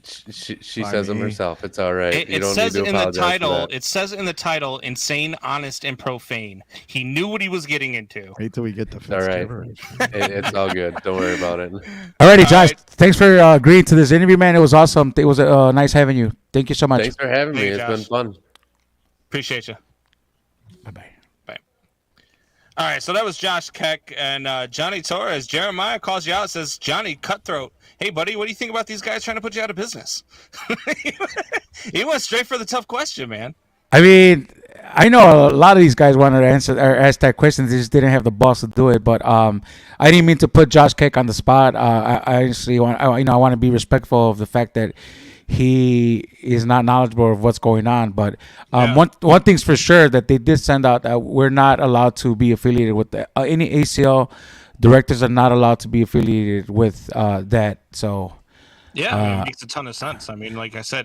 She says them herself. It's all right.
It says in the title. It says in the title, insane, honest, and profane. He knew what he was getting into.
Wait till we get to Fitz.
All right. It's all good. Don't worry about it.
Alrighty, Josh. Right. Thanks for agreeing to this interview, man. It was awesome. It was nice having you. Thank you so much.
Thanks for having me. It's been fun.
Appreciate you.
Bye-bye.
Bye. All right, so that was Josh Keck and Johnny Torres. Jeremiah calls you out, says, Johnny Cutthroat. Hey, buddy, what do you think about these guys trying to put you out of business? He went straight for the tough question, man.
I mean, I know a lot of these guys wanted to answer or ask that question. They just didn't have the balls to do it. But I didn't mean to put Josh Keck on the spot. I honestly want, I want to be respectful of the fact that he is not knowledgeable of what's going on. But one thing's for sure, that they did send out that we're not allowed to be affiliated with any ACL. Directors are not allowed to be affiliated with that. So,
it makes a ton of sense. I mean, like I said,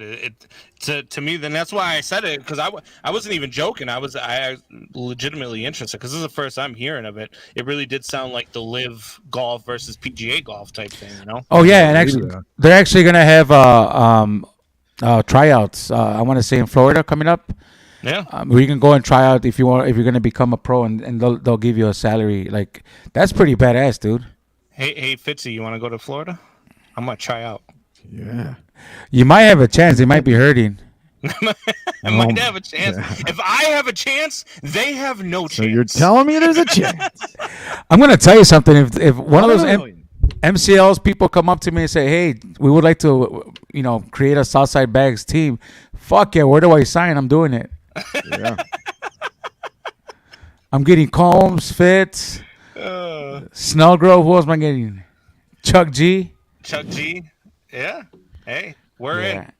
to me, then that's why I said it, because I wasn't even joking. I was legitimately interested, because this is the first I'm hearing of it. It really did sound like the live golf versus PGA golf type thing,
Oh yeah, and actually, they're actually gonna have tryouts. I want to say in Florida coming up.
Yeah,
where you can go and try out if you're gonna become a pro, and they'll give you a salary. Like, that's pretty badass, dude.
Hey, Fitzy, you want to go to Florida? I'm gonna try out.
Yeah,
you might have a chance. They might be hurting.
I might have a chance. Yeah. If I have a chance, they have no chance.
So you're telling me there's a chance?
I'm gonna tell you something. If one of those MCLs people come up to me and say, "Hey, we would like to, create a Southside Bags team," fuck yeah, where do I sign? I'm doing it.
Yeah.
I'm getting Combs, Fitz, Snellgrove. Who else am I getting? Chuck G.
Yeah. Hey, we're in.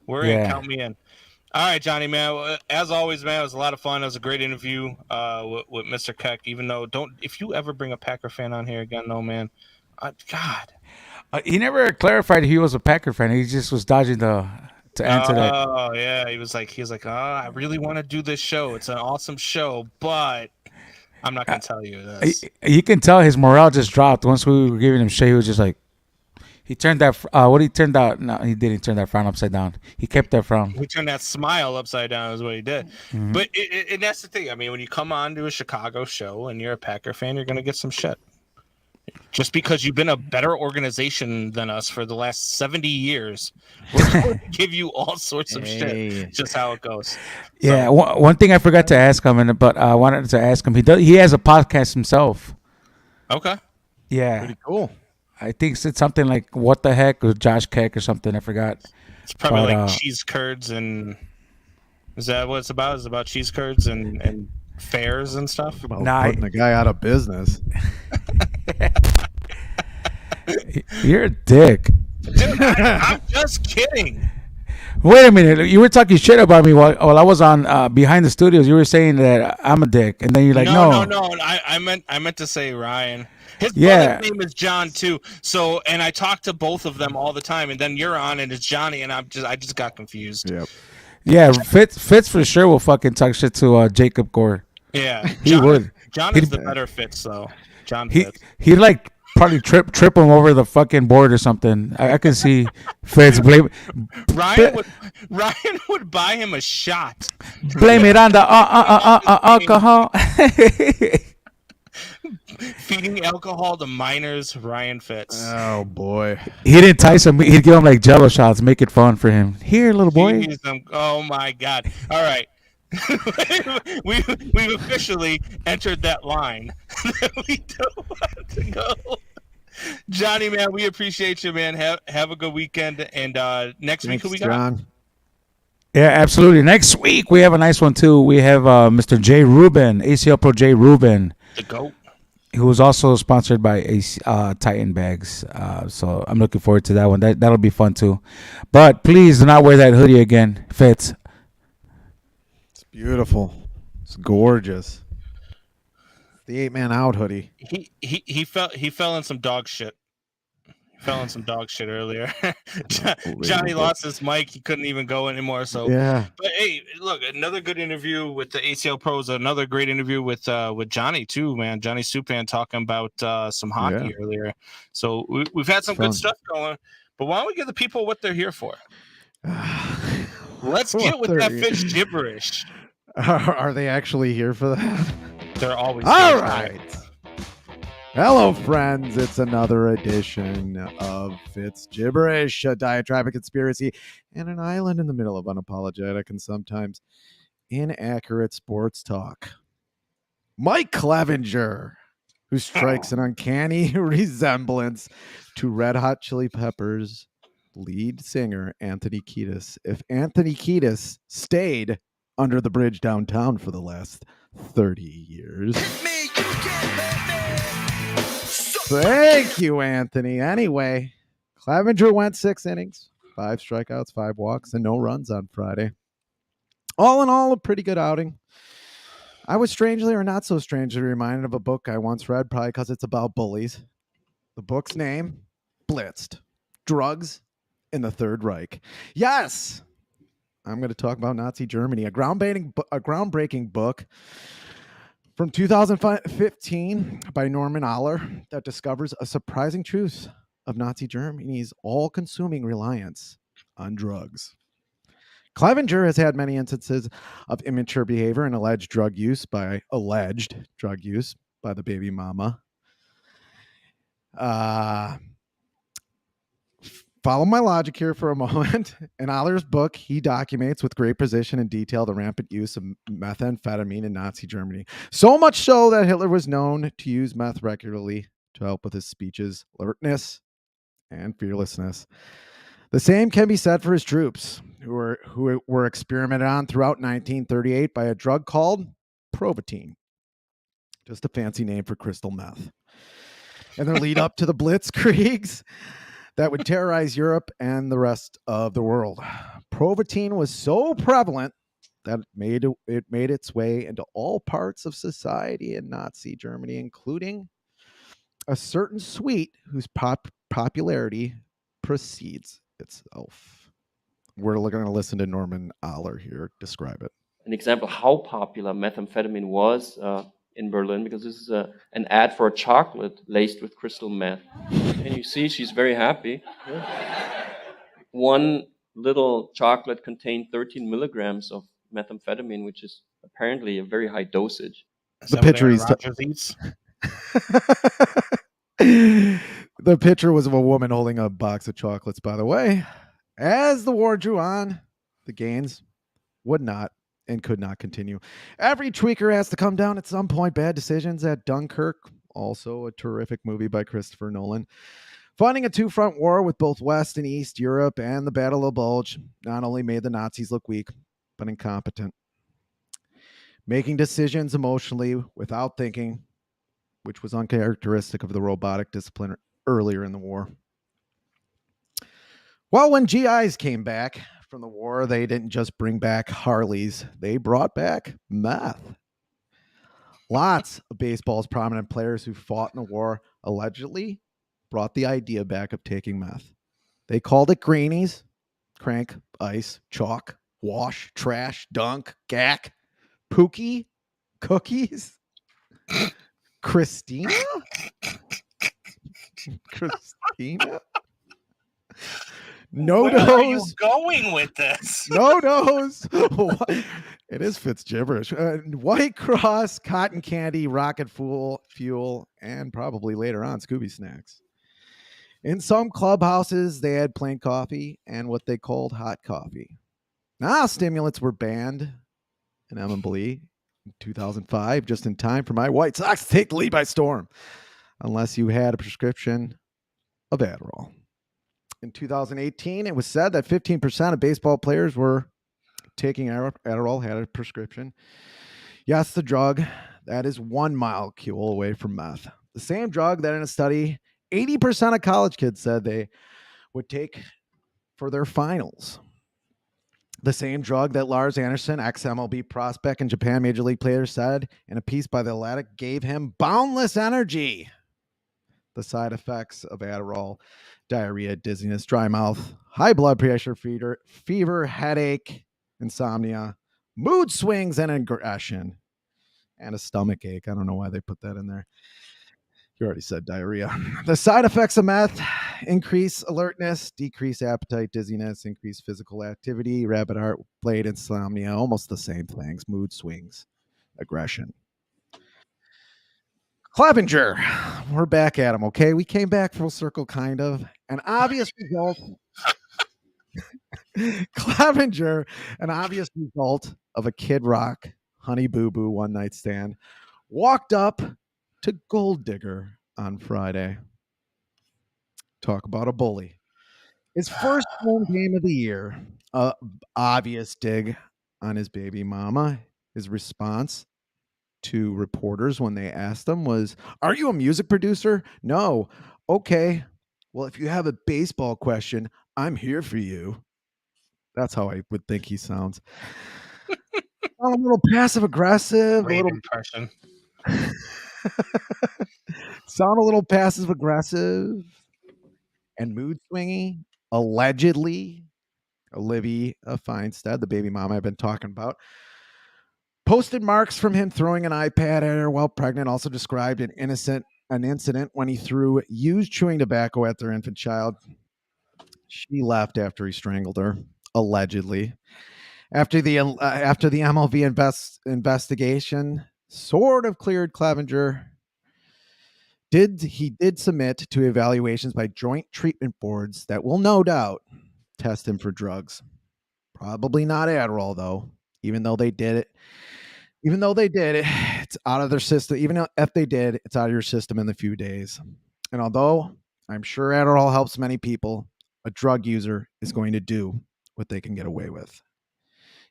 We're in. Count me in. All right, Johnny, man. As always, man, it was a lot of fun. It was a great interview with Mr. Keck. Even though, if you ever bring a Packer fan on here again, though, man, God.
He never clarified he was a Packer fan. He just was dodging to answer that.
Oh yeah, he was like, oh, I really want to do this show. It's an awesome show, but I'm not gonna tell you this.
You can tell his morale just dropped once we were giving him shit. He was just like, he turned that. What he turned out? No, he didn't turn that frown upside down. He kept that frown.
He turned that smile upside down is what he did.
Mm-hmm.
But and that's the thing. I mean, when you come on to a Chicago show and you're a Packer fan, you're gonna get some shit. Just because you've been a better organization than us for the last 70 years, we're going to give you all sorts of shit. Just how it goes.
Yeah, so, one thing I forgot to ask him, but I wanted to ask him. He has a podcast himself.
Okay.
Yeah.
Pretty cool.
I think it's something like What the Heck with Josh Keck or something. I forgot.
It's probably like cheese curds and is that what it's about? Is it about cheese curds and fairs and stuff?
About putting the guy out of business.
You're a dick.
Dude, I'm just kidding.
Wait a minute. You were talking shit about me while I was on behind the studios. You were saying that I'm a dick, and then you're like, no.
I meant to say Ryan. His brother's name is John too. So, and I talk to both of them all the time, and then you're on, and it's Johnny, and I just got confused.
Yep.
Yeah, Fitz for sure will fucking talk shit to Jacob Gore.
Yeah,
he would.
John is the better Fitz, though. John Fitz.
He'd like probably trip him over the fucking board or something. I can see Fitz blame.
Ryan would buy him a shot.
Blame it on the alcohol.
Feeding alcohol to minors, Ryan Fitz.
Oh boy,
he'd entice him. He'd give him like Jello shots, make it fun for him. Here, little boy.
Oh my God! All right, we've officially entered that line that we don't want to go. Johnny, man, we appreciate you, man. Have a good weekend, and next week who we got?
John.
Yeah, absolutely. Next week we have a nice one too. We have Mr. Jay Rubin, ACL Pro Jay Rubin,
the GOAT,
who is also sponsored by Titan Bags. So I'm looking forward to that one. That'll be fun too. But please do not wear that hoodie again, Fitz.
It's beautiful. It's gorgeous. The 8-man out hoodie.
He fell in some dog shit. Fell in some dog shit earlier. Johnny lost his mic. He couldn't even go anymore. So
yeah.
But hey, look, another good interview with the ACL pros. Another great interview with Johnny too, man. Johnny Supan talking about some hockey earlier. So we've had some good stuff going. But why don't we give the people what they're here for? Let's get with that Fitz gibberish.
Are they actually here for that?
They're always
all right. Hello, friends. It's another edition of Fitz Gibberish, a diatribic conspiracy, and an island in the middle of unapologetic and sometimes inaccurate sports talk. Mike Clevenger, who strikes an uncanny resemblance to Red Hot Chili Peppers lead singer Anthony Kiedis. If Anthony Kiedis stayed under the bridge downtown for the last 30 years. Thank you, Anthony. Anyway, Clevenger went 6 innings, 5 strikeouts, 5 walks, and no runs on Friday. All in all, a pretty good outing. I was strangely or not so strangely reminded of a book I once read, probably because it's about bullies. The book's name, Blitzed. Drugs in the Third Reich. Yes! I'm going to talk about Nazi Germany, a groundbreaking book from 2015 by Norman Aller that discovers a surprising truth of Nazi Germany's all-consuming reliance on drugs. Clevenger has had many instances of immature behavior and alleged drug use by the baby mama. Follow my logic here for a moment. In Aller's book, he documents with great precision and detail the rampant use of methamphetamine in Nazi Germany. So much so that Hitler was known to use meth regularly to help with his speeches, alertness, and fearlessness. The same can be said for his troops, who were experimented on throughout 1938 by a drug called Provatine, just a fancy name for crystal meth. And their lead up to the Blitzkriegs that would terrorize Europe and the rest of the world. Provatine was so prevalent that it made its way into all parts of society in Nazi Germany, including a certain sweet whose popularity precedes itself. We're going to listen to Norman Aller here describe it.
An example how popular methamphetamine was in Berlin, because this is an ad for a chocolate laced with crystal meth. And you see she's very happy. One little chocolate contained 13 milligrams of methamphetamine, which is apparently a very high dosage.
The picture he's the picture was of a woman holding a box of chocolates, by the way. As the war drew on, the gains would not and could not continue. Every tweaker has to come down at some point. Bad decisions at Dunkirk, also a terrific movie by Christopher Nolan. Funding a two-front war with both West and East Europe and the Battle of Bulge not only made the Nazis look weak, but incompetent. Making decisions emotionally without thinking, which was uncharacteristic of the robotic discipline earlier in the war. Well, when GIs came back from the war, they didn't just bring back Harleys. They brought back meth. Lots of baseball's prominent players who fought in the war allegedly brought the idea back of taking meth. They called it greenies, crank, ice, chalk, wash, trash, dunk, gack, pookie, cookies, Christina? No
Where are you
dose.
going with this?
No dose. It is Fitz gibberish. White Cross, cotton candy, rocket fuel, and probably later on Scooby snacks. In some clubhouses, they had plain coffee and what they called hot coffee. Now, stimulants were banned in Emily in 2005, just in time for my White Sox to take the lead by storm, unless you had a prescription of Adderall. In 2018, it was said that 15% of baseball players were taking Adderall, had a prescription. Yes, the drug that is one molecule away from meth. The same drug that in a study, 80% of college kids said they would take for their finals. The same drug that Lars Anderson, ex-MLB prospect and Japan Major League player, said in a piece by The Athletic gave him boundless energy. The side effects of Adderall: diarrhea, dizziness, dry mouth, high blood pressure, fever, headache, insomnia, mood swings, and aggression, and a stomach ache. I don't know why they put that in there. You already said diarrhea. The side effects of meth: increase alertness, decrease appetite, dizziness, increase physical activity, rapid heart rate, insomnia, almost the same things, mood swings, aggression. Clevenger, we're back at him, okay? We came back full circle, kind of. An obvious result. Clevenger, an obvious result of a Kid Rock, Honey Boo Boo one night stand, walked up to Gold Digger on Friday. Talk about a bully. His first home game of the year, obvious dig on his baby mama. His response to reporters when they asked him was, "Are you a music producer?" "No." "Okay. Well, if you have a baseball question, I'm here for you." That's how I would think he sounds. A little passive aggressive.
Great impression.
Sound a little passive aggressive and mood swingy. Allegedly, Olivia Feinstead, the baby mama I've been talking about, posted marks from him throwing an iPad at her while pregnant. Also described an incident when he threw used chewing tobacco at their infant child. She left after he strangled her, allegedly. After the MLB investigation sort of cleared Clevenger, he did submit to evaluations by joint treatment boards that will no doubt test him for drugs. Probably not Adderall, though. Even though they did it, it's out of their system. Even if they did, it's out of your system in a few days. And although I'm sure Adderall helps many people, a drug user is going to do what they can get away with.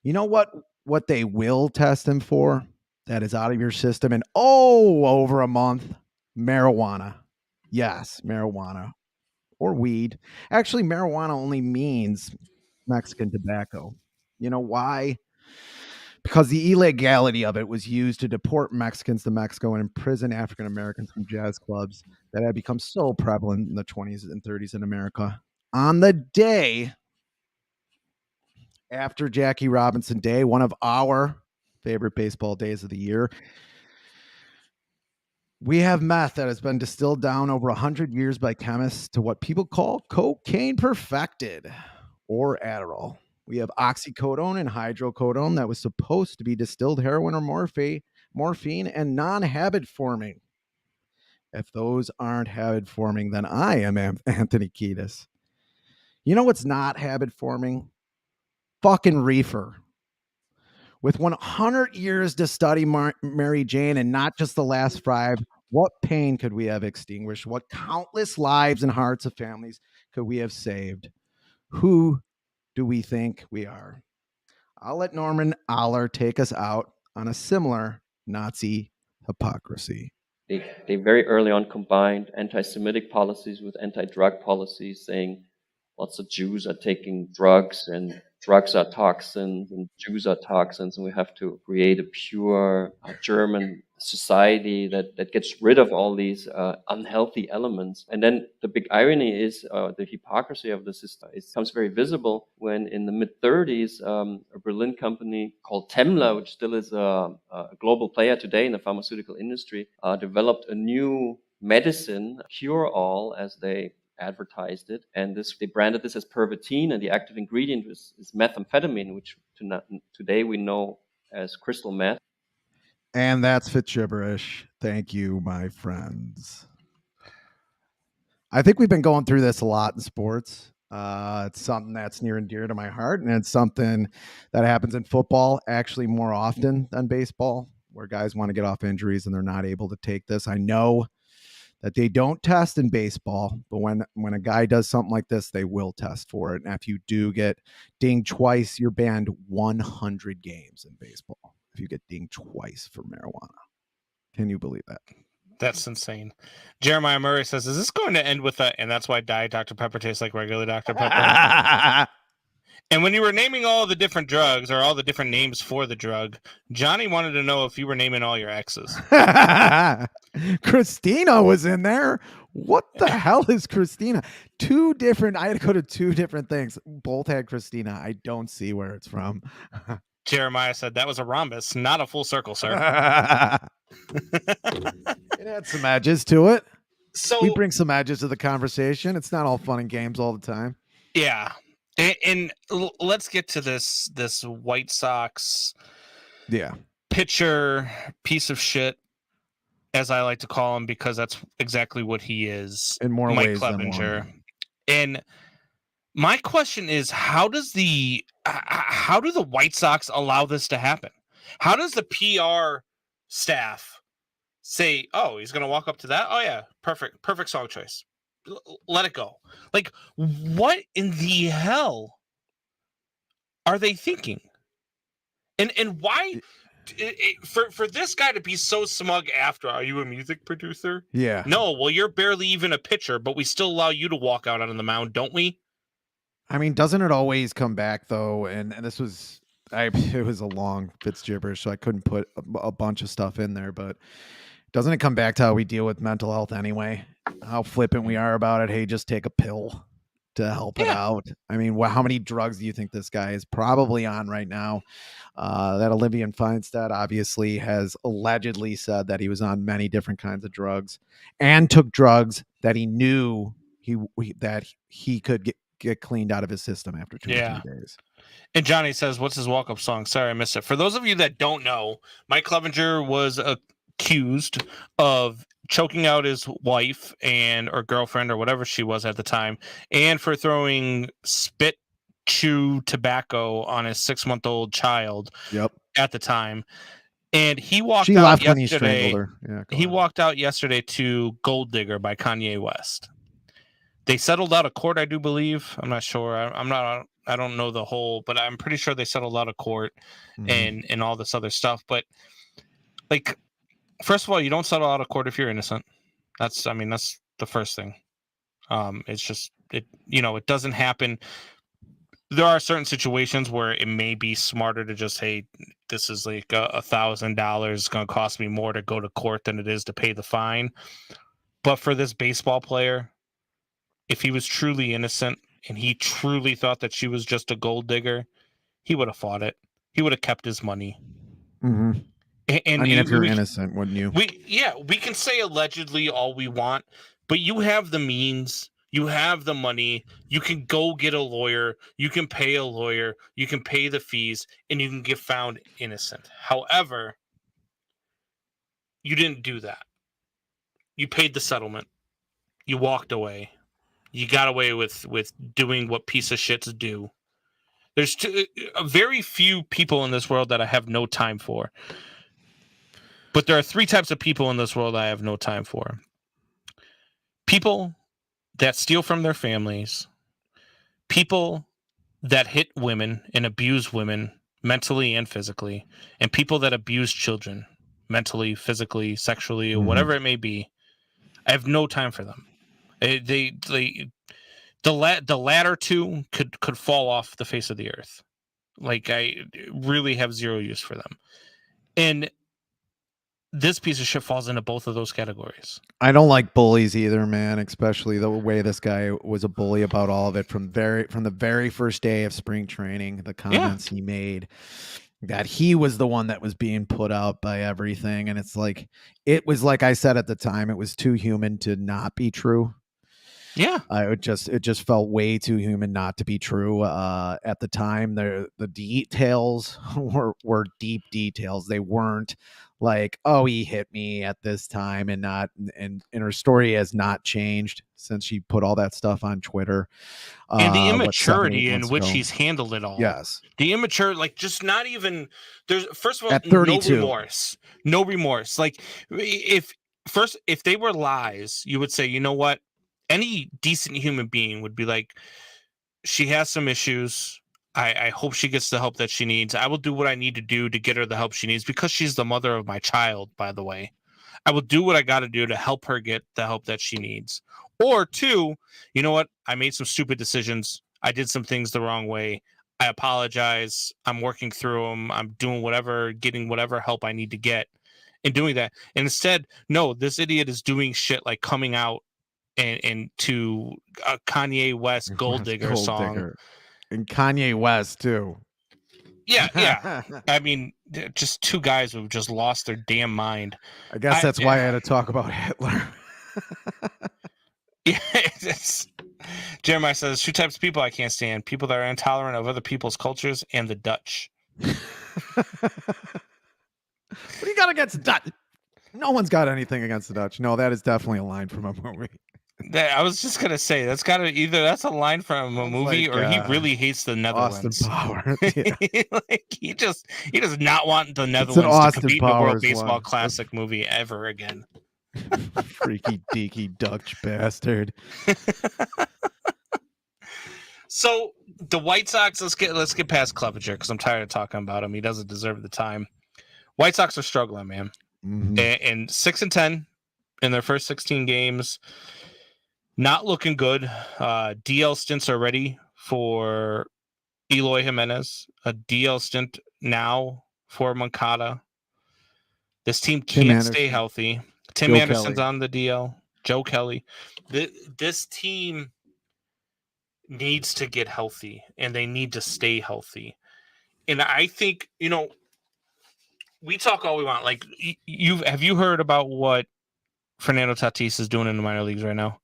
You know what they will test him for that is out of your system in over a month? Marijuana. Yes, marijuana or weed. Actually, marijuana only means Mexican tobacco. You know why? because the illegality of it was used to deport Mexicans to Mexico and imprison African Americans from jazz clubs that had become so prevalent in the 20s and 30s in America. On the day after Jackie Robinson Day, one of our favorite baseball days of the year, we have meth that has been distilled down over 100 years by chemists to what people call cocaine perfected, or Adderall. We have oxycodone and hydrocodone that was supposed to be distilled heroin or morphine and non-habit forming. If those aren't habit forming, then I am Anthony Kiedis. You know what's not habit forming? Fucking reefer. With 100 years to study Mary Jane and not just the last 5, what pain could we have extinguished? What countless lives and hearts of families could we have saved? Who do we think we are? I'll let Norman Aller take us out on a similar Nazi hypocrisy.
They very early on combined anti-Semitic policies with anti-drug policies, saying lots of Jews are taking drugs and drugs are toxins and Jews are toxins, and we have to create a pure German society that gets rid of all these unhealthy elements. And then the big irony is the hypocrisy of the system. It becomes very visible when in the mid-30s, a Berlin company called Temmler, which still is a global player today in the pharmaceutical industry, developed a new medicine, cure-all, as they advertised it, and they branded this as Pervitin, and the active ingredient is methamphetamine, which today we know as crystal meth.
And that's Fitz gibberish. Thank you, my friends. I think we've been going through this a lot in sports. It's something that's near and dear to my heart, and it's something that happens in football actually more often than baseball, where guys want to get off injuries and they're not able to take this. I know that they don't test in baseball, but when a guy does something like this, they will test for it. And if you do get dinged twice, you're banned 100 games in baseball if you get dinged twice for marijuana. Can you believe that?
That's insane. Jeremiah Murray says, is this going to end with and that's why Diet Dr. Pepper tastes like regular Dr. Pepper? And when you were naming all the different drugs or all the different names for the drug, Johnny wanted to know if you were naming all your exes.
Christina was in there. What the hell is Christina? I had to go to 2 different things. Both had Christina. I don't see where it's from.
Jeremiah said that was a rhombus, not a full circle, sir.
It had some edges to it.
So
we bring some edges to the conversation. It's not all fun and games all the time.
Yeah. And let's get to this White Sox pitcher piece of shit, as I like to call him, because that's exactly what he is.
In more
Mike
ways
Clevenger.
than one.
And my question is, how do the White Sox allow this to happen? How does the PR staff say, oh, he's going to walk up to that? Oh, yeah, perfect song choice. Let it go. Like, what in the hell are they thinking? And why for this guy to be so smug after, are you a music producer?
Yeah.
No, well, you're barely even a pitcher, but we still allow you to walk out on the mound, don't we?
I mean, doesn't it always come back though? And this was it was a long Fitz gibberish, so I couldn't put a bunch of stuff in there, but doesn't it come back to how we deal with mental health anyway? How flippant we are about it. Hey, just take a pill to help it out. I mean, how many drugs do you think this guy is probably on right now? That Olivia Feinstein obviously has allegedly said that he was on many different kinds of drugs and took drugs that he knew he could get cleaned out of his system after 2 or 3 days.
And Johnny says, what's his walk-up song? Sorry, I missed it. For those of you that don't know, Mike Clevenger was accused of choking out his wife or girlfriend or whatever she was at the time, and for throwing spit chew tobacco on his 6-month-old child at the time. And he walked out yesterday. When he strangled her. Yeah, he walked out yesterday to Gold Digger by Kanye West. They settled out of court, I do believe. I'm not sure. I don't know the whole, but I'm pretty sure they settled out of court and all this other stuff. But like, first of all, you don't settle out of court if you're innocent. That's the first thing. It's just, it doesn't happen. there are certain situations where it may be smarter to just, hey, this is like $1,000. It's going to cost me more to go to court than it is to pay the fine. But for this baseball player, if he was truly innocent and he truly thought that she was just a gold digger, he would have fought it. He would have kept his money.
Mm-hmm.
And
I mean, if you're innocent, wouldn't you?
We can say allegedly all we want, but you have the means, you have the money, you can go get a lawyer, you can pay a lawyer, you can pay the fees, and you can get found innocent. However, you didn't do that. You paid the settlement. You walked away. You got away with doing what piece of shits do. There's very few people in this world that I have no time for. But there are 3 types of people in this world I have no time for. People that steal from their families, people that hit women and abuse women mentally and physically, and people that abuse children mentally, physically, sexually, or whatever it may be. I have no time for them. The latter 2 could fall off the face of the earth. Like, I really have zero use for them. And this piece of shit falls into both of those categories.
I don't like bullies either, man, especially the way this guy was a bully about all of it from the very first day of spring training, the comments he made, that he was the one that was being put out by everything. And it's like, it was like I said at the time, it was too human to not be true.
Yeah.
It just felt way too human not to be true. At the time, the details were deep details. They weren't like, oh, he hit me at this time, and her story has not changed since she put all that stuff on Twitter.
And the immaturity in which he's handled it all.
Yes.
The immature, like, just not even, there's, first of all,
at 32.
No remorse. Like, if they were lies, you would say, you know what? Any decent human being would be like, she has some issues. I hope she gets the help that she needs. I will do what I need to do to get her the help she needs, because she's the mother of my child, by the way. I will do what I got to do to help her get the help that she needs. Or 2, you know what? I made some stupid decisions. I did some things the wrong way. I apologize. I'm working through them. I'm doing whatever, getting whatever help I need to get and doing that. And instead, no, this idiot is doing shit like coming out and to a Kanye West Gold Digger song.
And Kanye West too.
Yeah. I mean, just 2 guys who've just lost their damn mind.
I guess that's why I had to talk about Hitler.
Yeah, Jeremiah says 2 types of people I can't stand: people that are intolerant of other people's cultures, and the Dutch.
What do you got against the Dutch? No one's got anything against the Dutch. No, that is definitely a line from a movie.
I was just gonna say that's got to either that's a line from a movie,
like,
or he really hates the Netherlands.
Austin Powers. Yeah.
Like, he does not want the Netherlands to compete in the World Baseball Classic movie ever again.
Freaky deaky Dutch bastard.
So the White Sox, let's get past Clevenger, because I'm tired of talking about him. He doesn't deserve the time. White Sox are struggling, man.
Mm-hmm.
And 6-10 in their first 16 games. Not looking good. DL stints are ready for Eloy Jimenez. A DL stint now for Moncada. This team can't stay healthy. Tim Anderson's on the DL. Joe Kelly. This team needs to get healthy, and they need to stay healthy. And I think, we talk all we want. Like, have you heard about what Fernando Tatis is doing in the minor leagues right now?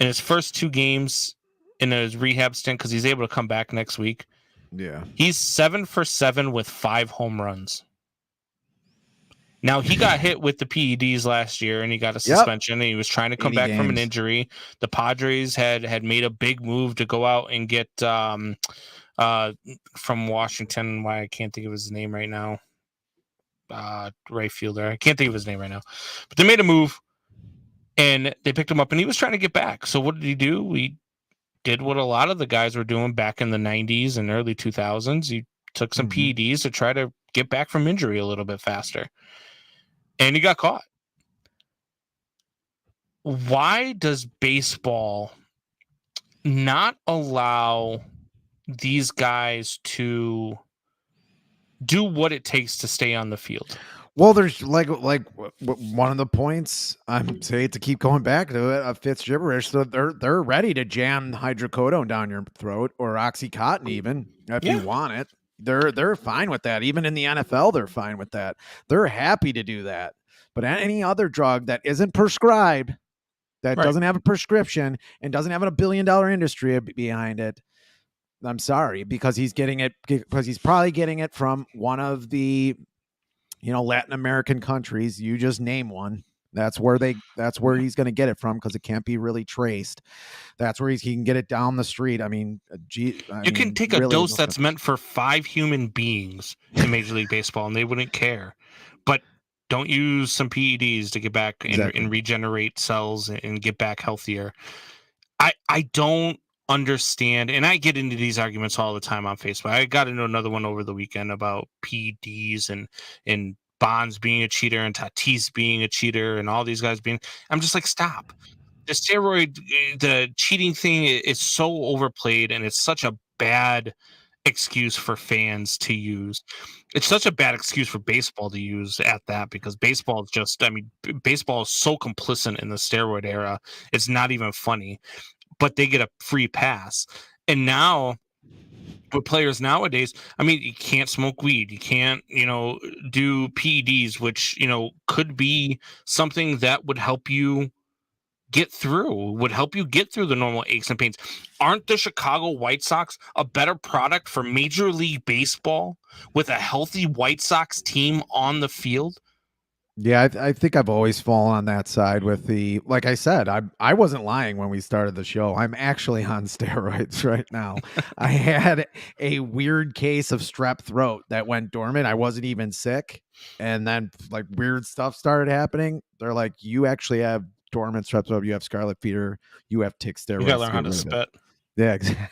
In his first 2 games in his rehab stint, because he's able to come back next week.
Yeah.
He's 7 for 7 with 5 home runs. Now, he got hit with the PEDs last year, and he got a suspension, and he was trying to come back from an injury. The Padres had made a big move to go out and get from Washington. Why I can't think of his name right now. Right fielder. I can't think of his name right now. But they made a move, and they picked him up, and he was trying to get back. So what did he do? He did what a lot of the guys were doing back in the 90s and early 2000s. He took some PEDs to try to get back from injury a little bit faster. And he got caught. Why does baseball not allow these guys to do what it takes to stay on the field?
Well, there's like one of the points I'm saying to keep going back to it. Fitz gibberish. So they're ready to jam hydrocodone down your throat or OxyContin even if you want it. They're fine with that. Even in the NFL, they're fine with that. They're happy to do that. But any other drug that isn't prescribed, that doesn't have a prescription and doesn't have a $1 billion industry behind it, I'm sorry, because he's probably getting it from one of the Latin American countries. You just name one. That's where he's going to get it from, because it can't be really traced. That's where he can get it down the street. I mean, you
can take a dose that's meant for 5 human beings in Major League Baseball, and they wouldn't care. But don't use some PEDs to get back and regenerate cells and get back healthier. I don't understand, and I get into these arguments all the time on Facebook. I got into another one over the weekend about PEDs and Bonds being a cheater and Tatis being a cheater and all these guys being. I'm just like, stop. The cheating thing is so overplayed, and it's such a bad excuse for fans to use. It's such a bad excuse for baseball to use at that, because baseball is baseball is so complicit in the steroid era. It's not even funny, but they get a free pass. And now with players nowadays, you can't smoke weed. You can't, do PEDs, which, could be something that would help you get through the normal aches and pains. Aren't the Chicago White Sox a better product for Major League Baseball with a healthy White Sox team on the field?
Yeah, I think I've always fallen on that side with like I said, I wasn't lying when we started the show. I'm actually on steroids right now. I had a weird case of strep throat that went dormant. I wasn't even sick. And then like weird stuff started happening. They're like, you actually have dormant strep throat. You have scarlet fever. You have tick steroids.
You gotta learn how to spit.
Yeah, exactly.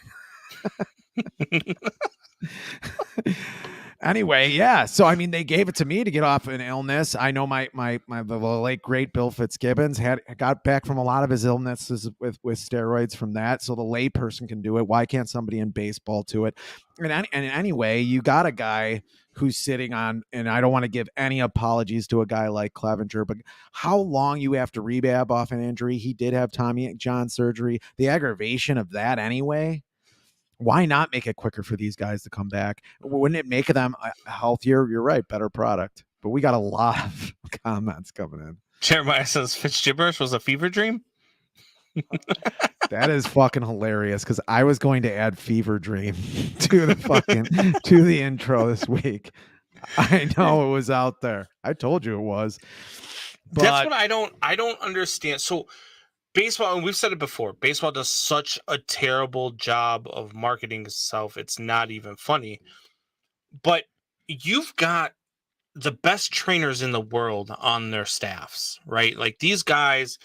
Anyway, yeah. So they gave it to me to get off an illness. I know the late great Bill Fitzgibbons got back from a lot of his illnesses with steroids from that. So the lay person can do it. Why can't somebody in baseball do it? And anyway, you got a guy who's sitting on, and I don't want to give any apologies to a guy like Clevenger, but how long you have to rehab off an injury? He did have Tommy John surgery. The aggravation of that anyway. Why not make it quicker for these guys to come back? Wouldn't it make them healthier? You're right, better product. But we got a lot of comments coming in.
Jeremiah says Fitz gibberish was a fever dream.
That is fucking hilarious, because I was going to add fever dream to the intro this week. I know it was out there. I told you it was. But
that's what I don't understand. So baseball, and we've said it before, baseball does such a terrible job of marketing itself. It's not even funny. But you've got the best trainers in the world on their staffs, right? Like these guys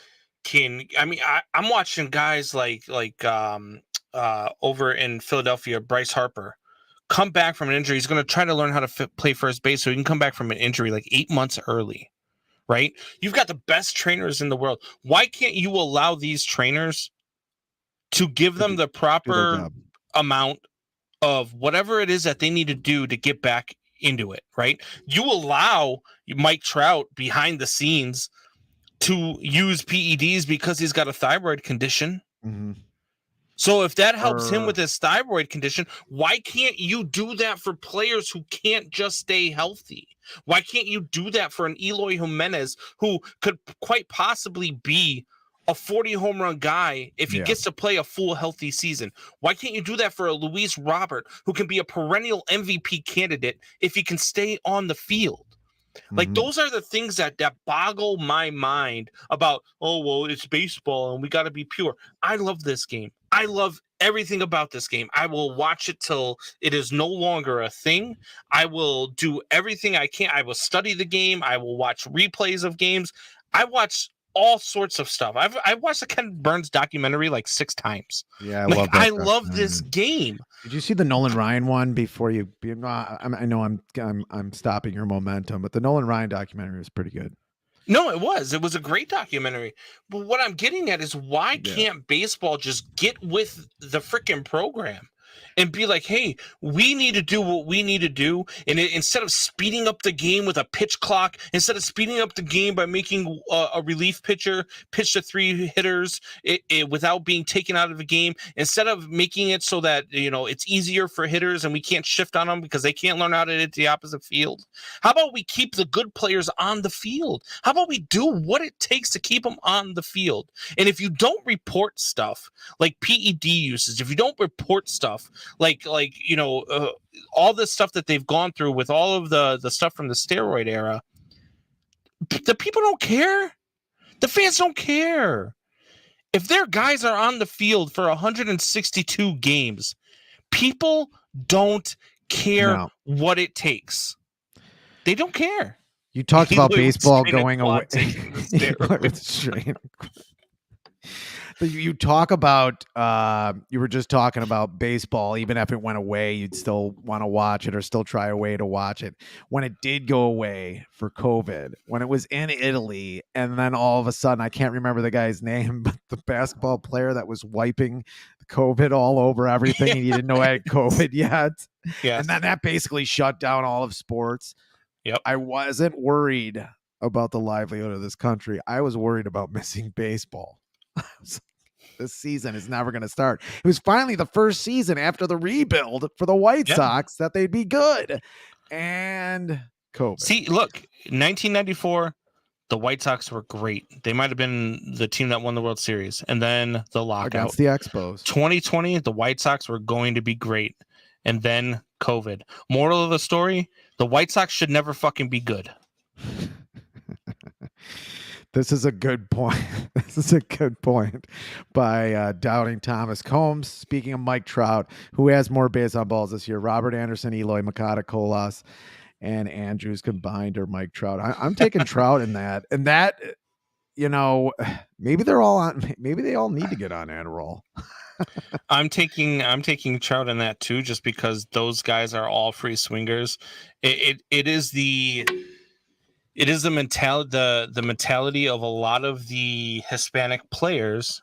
I'm watching guys like over in Philadelphia, Bryce Harper, come back from an injury. He's going to try to learn how to play first base so he can come back from an injury like 8 months early. Right? You've got the best trainers in the world. Why can't you allow these trainers to give them the proper amount of whatever it is that they need to do to get back into it, right? You allow Mike Trout behind the scenes to use PEDs because he's got a thyroid condition.
Mm-hmm.
So if that helps him with his thyroid condition, why can't you do that for players who can't just stay healthy? Why can't you do that for an Eloy Jimenez who could quite possibly be a 40 home run guy if he gets to play a full healthy season? Why can't you do that for a Luis Robert who can be a perennial MVP candidate if he can stay on the field? Like those are the things that boggle my mind about, oh, well, it's baseball and we got to be pure. I love this game. I love everything about this game. I will watch it till it is no longer a thing. I will do everything I can. I will study the game. I will watch replays of games. I watch all sorts of stuff. I've watched the Ken Burns documentary like 6 times.
Yeah,
I love this game.
Did you see the Nolan Ryan one before you? I know I'm stopping your momentum, but the Nolan Ryan documentary was pretty good.
No, it was a great documentary. But what I'm getting at is why can't baseball just get with the freaking program? and be like, hey, we need to do what we need to do. And instead of speeding up the game with a pitch clock, instead of speeding up the game by making a relief pitcher pitch to 3 hitters without being taken out of the game, instead of making it so that, it's easier for hitters and we can't shift on them because they can't learn how to hit the opposite field. How about we keep the good players on the field? How about we do what it takes to keep them on the field? And if you don't report stuff like PED usage, if you don't report stuff like all this stuff that they've gone through with all of the stuff from the steroid era, the people don't care. The fans don't care. If their guys are on the field for 162 games, people don't care what it takes. They don't care.
You talked about baseball going away. You talk about, you were just talking about baseball. Even if it went away, you'd still want to watch it or still try a way to watch it. When it did go away for COVID, when it was in Italy, and then all of a sudden, I can't remember the guy's name, but the basketball player that was wiping COVID all over everything, and he didn't know I had COVID yet.
Yes.
And then that basically shut down all of sports.
Yep.
I wasn't worried about the livelihood of this country. I was worried about missing baseball. This season is never going to start. It was finally the first season after the rebuild for the White Sox that they'd be good. And COVID.
See, look, 1994, the White Sox were great. They might have been the team that won the World Series. And then the lockout.
Against the Expos.
2020, the White Sox were going to be great. And then COVID. Moral of the story, the White Sox should never fucking be good.
This is a good point. This is a good point by Doubting Thomas Combs. Speaking of Mike Trout, who has more base on balls this year? Robert Anderson, Eloy Makata, Colas, and Andrews combined, or Mike Trout? I'm taking Trout in that. And that, maybe they're all on. Maybe they all need to get on and roll.
I'm taking Trout in that too, just because those guys are all free swingers. It is the mentality of a lot of the Hispanic players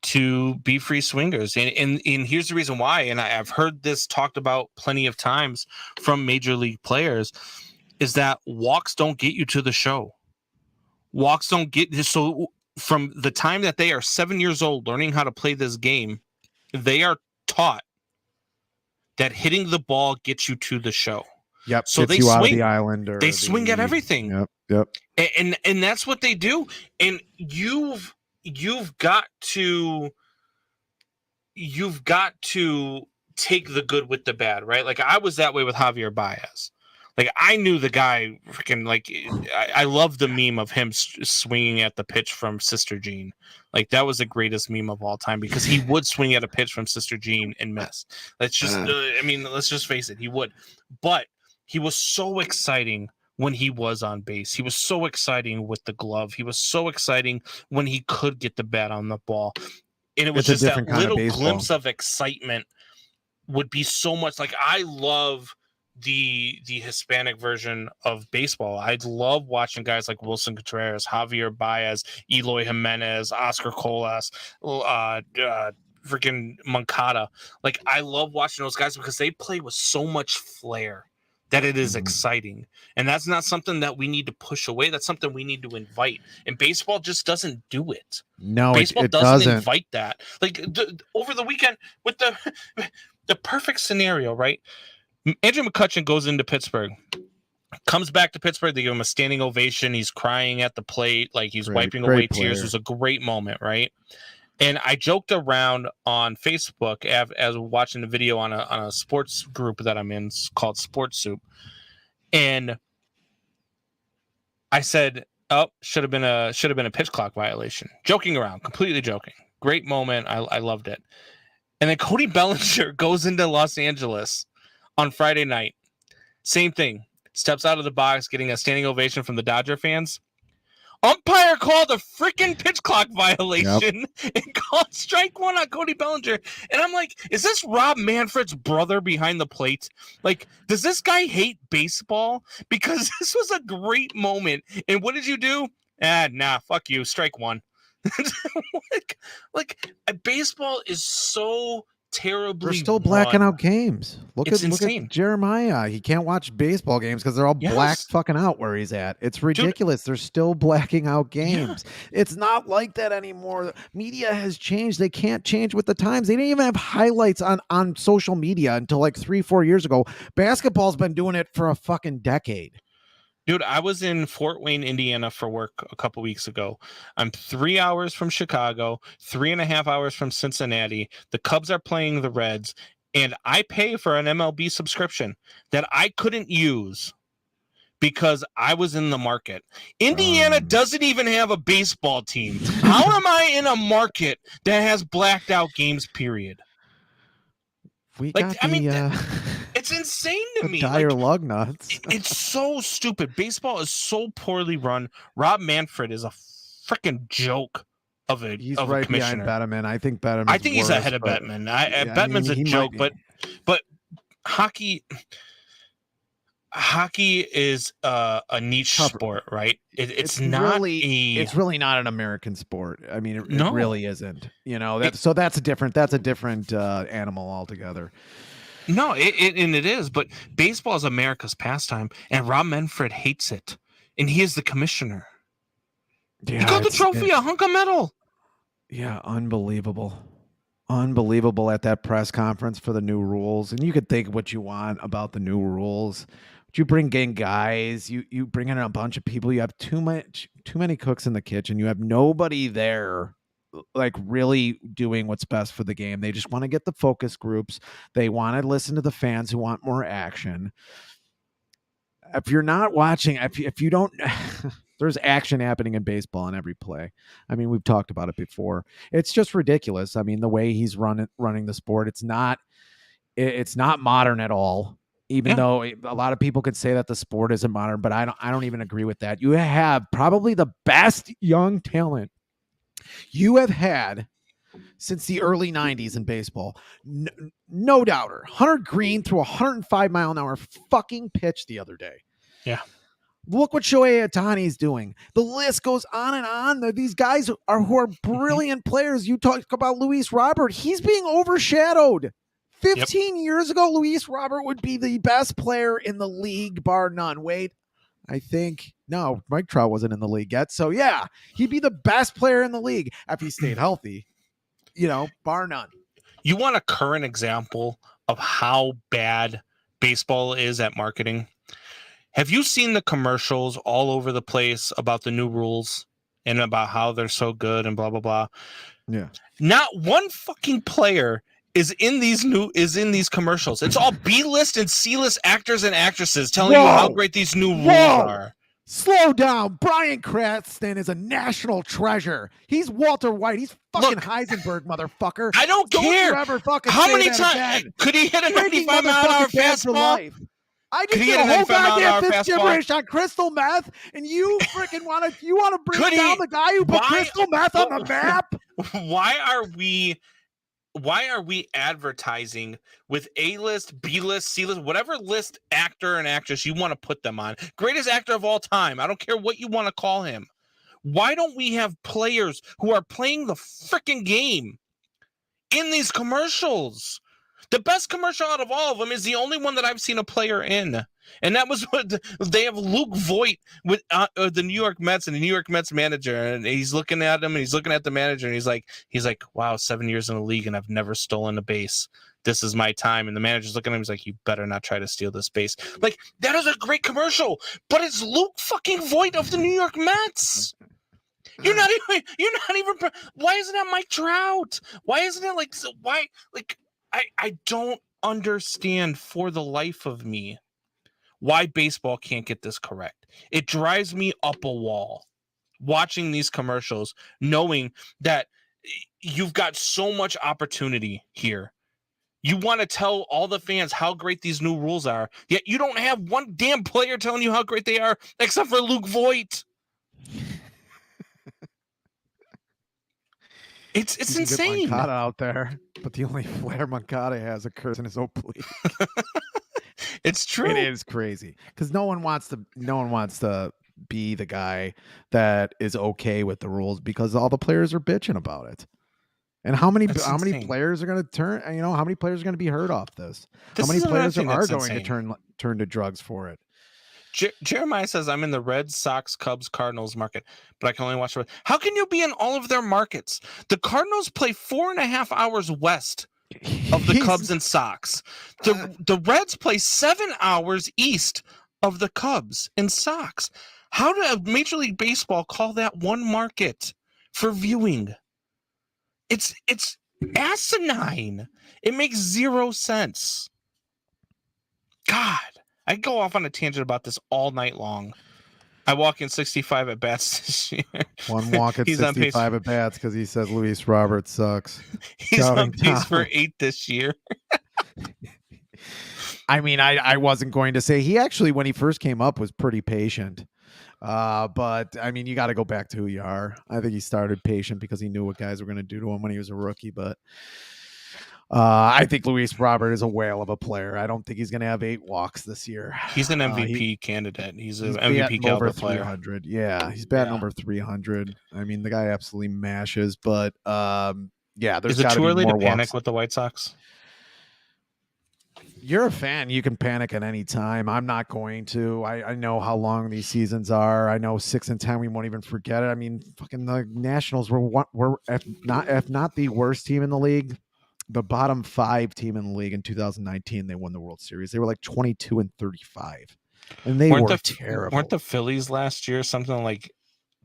to be free swingers. And here's the reason why, and I've heard this talked about plenty of times from major league players, is that walks don't get you to the show. Walks don't get you. So from the time that they are 7 years old learning how to play this game, they are taught that hitting the ball gets you to the show.
Yep.
So they
you
swing
out of the island, or
they swing at everything.
Yep.
And that's what they do. And you've got to take the good with the bad, right? Like I was that way with Javier Baez. Like I knew the guy freaking I love the meme of him swinging at the pitch from Sister Jean. Like that was the greatest meme of all time because he would swing at a pitch from Sister Jean and miss. Let's just face it, he would. But he was so exciting when he was on base. He was so exciting with the glove. He was so exciting when he could get the bat on the ball. And it was just that little glimpse of excitement would be so much. Like I love the Hispanic version of baseball. I love watching guys like Wilson Contreras, Javier Baez, Eloy Jimenez, Oscar Colas, freaking Moncada. Like I love watching those guys because they play with so much flair that it is exciting. And that's not something that we need to push away. That's something we need to invite. And baseball just doesn't do it.
No,
baseball
it
doesn't invite that. Like over the weekend with the perfect scenario, right? Andrew McCutchen goes into Pittsburgh, comes back to Pittsburgh. They give him a standing ovation. He's crying at the plate, like he's wiping away tears. It was a great moment, right? And I joked around on Facebook as watching the video on a sports group that I'm in called Sports Soup. And I said, "Oh, should have been a pitch clock violation." Joking around, completely joking. Great moment. I loved it. And then Cody Bellinger goes into Los Angeles on Friday night. Same thing. Steps out of the box, getting a standing ovation from the Dodger fans. Umpire called a freaking pitch clock violation and called strike one on Cody Bellinger. And I'm like, is this Rob Manfred's brother behind the plate? Like, does this guy hate baseball? Because this was a great moment. And what did you do? Nah, fuck you. Strike one. like baseball is so terribly
They're still blacking
run.
out games. Look
It's
at
insane.
Jeremiah. He can't watch baseball games because they're all black
Yes.
fucking out where he's at. It's ridiculous. They're still blacking out games. It's not like that anymore. Media has changed. They can't change with the times. They didn't even have highlights on social media until like 3-4 years ago. Basketball's been doing it for a fucking decade.
Dude, I was in Fort Wayne, Indiana for work a couple weeks ago. I'm 3 hours from Chicago, 3.5 hours from Cincinnati. The Cubs are playing the Reds, and I pay for an MLB subscription that I couldn't use because I was in the market. Indiana doesn't even have a baseball team. How am I in a market that has blacked out games, period? It's insane to me.
Dire lug nuts.
It's so stupid. Baseball is so poorly run. Rob Manfred is a freaking joke of a
He's
of
right
a commissioner.
behind Bettman. I think Bettman.
I think he's ahead of Bettman. Bettman's a joke, but hockey is a niche sport, right? It's not
really, it's really not an American sport. I mean, it really isn't. You know, that's a different animal altogether.
No, it is, but baseball is America's pastime, and Rob Manfred hates it, and he is the commissioner.
Yeah,
he got the trophy, a hunk of metal.
Yeah, unbelievable at that press conference for the new rules. And you could think what you want about the new rules, but you bring in guys, you bring in a bunch of people. You have too many cooks in the kitchen. You have nobody there like really doing what's best for the game. They just want to get the focus groups. They want to listen to the fans who want more action. If you're not watching, if you don't, there's action happening in baseball in every play. I mean, we've talked about it before. It's just ridiculous. I mean, the way he's running the sport, it's not modern at all. Even though a lot of people could say that the sport isn't modern, but I don't even agree with that. You have probably the best young talent you have had since the early 90s in baseball. No doubter. Hunter Green threw a 105 mile an hour fucking pitch the other day.
Yeah.
Look what Shohei Ohtani's doing. The list goes on and on. These guys who are brilliant players. You talk about Luis Robert. He's being overshadowed. 15 years ago, Luis Robert would be the best player in the league, bar none. Wait, I think no, Mike Trout wasn't in the league yet. So yeah, he'd be the best player in the league if he stayed healthy, bar none.
You want a current example of how bad baseball is at marketing? Have you seen the commercials all over the place about the new rules and about how they're so good and blah, blah, blah?
Yeah.
Not one fucking player is in these commercials. It's all B-list and C-list actors and actresses telling you how great these new rules are.
Slow down. Bryan Cranston is a national treasure. He's Walter White. He's fucking Heisenberg, motherfucker.
I don't care.
You ever fucking
how
say
many
that
times
again.
could he hit a 95 mile an hour fastball?
I just did a whole goddamn Fitz gibberish on crystal meth, and you freaking want to bring down the guy who put crystal meth on the map?
Why are we advertising with A-list, B-list, C-list, whatever list actor and actress you want to put them on? Greatest actor of all time. I don't care what you want to call him. Why don't we have players who are playing the freaking game in these commercials? The best commercial out of all of them is the only one that I've seen a player in. And that was what they have Luke Voigt with the New York Mets and the New York Mets manager. And he's looking at him and he's looking at the manager and he's like, wow, 7 years in the league and I've never stolen a base. This is my time. And the manager's looking at him. He's like, you better not try to steal this base. Like, that is a great commercial, but it's Luke fucking Voigt of the New York Mets. You're not even, why isn't that Mike Trout? Why isn't it I don't understand for the life of me why baseball can't get this correct. It drives me up a wall watching these commercials, knowing that you've got so much opportunity here. You want to tell all the fans how great these new rules are, yet you don't have one damn player telling you how great they are, except for Luke Voigt. It's insane.
Moncada out there, but the only flair Moncada has occurs in his oblique.
It's true.
It is crazy because no one wants to be the guy that is okay with the rules because all the players are bitching about it. And how many
insane.
players are going to turn? How many players are going to be hurt off this?
This
How many
is another
players
thing
are
that's
going to
insane.
turn to drugs for it?
Jeremiah says, I'm in the Red Sox, Cubs, Cardinals market, but I can only watch. How can you be in all of their markets? The Cardinals play 4.5 hours west of the Cubs and Sox. The Reds play 7 hours east of the Cubs and Sox. How did Major League Baseball call that one market for viewing? It's asinine. It makes zero sense. God. I go off on a tangent about this all night long. I walk in 65 at bats this year.
One walk at 65 at bats because he says Luis Robert sucks.
He's on pace for 8 this year.
I mean, I wasn't going to say he actually, when he first came up, was pretty patient. But I mean, you got to go back to who you are. I think he started patient because he knew what guys were going to do to him when he was a rookie. But I think Luis Robert is a whale of a player. I don't think he's going to have 8 walks this year.
He's an MVP candidate. He's an MVP caliber player.
300. Yeah, he's batting over 300. I mean, the guy absolutely mashes. But yeah, there's
is it too early to panic
walks
with the White Sox?
You're a fan. You can panic at any time. I'm not going to. I know how long these seasons are. I know 6 and 10. We won't even forget it. I mean, fucking the Nationals were if not the worst team in the league, the bottom 5 team in the league in 2019. They won the World Series. They were like 22 and 35, and they were terrible.
Weren't the Phillies last year something like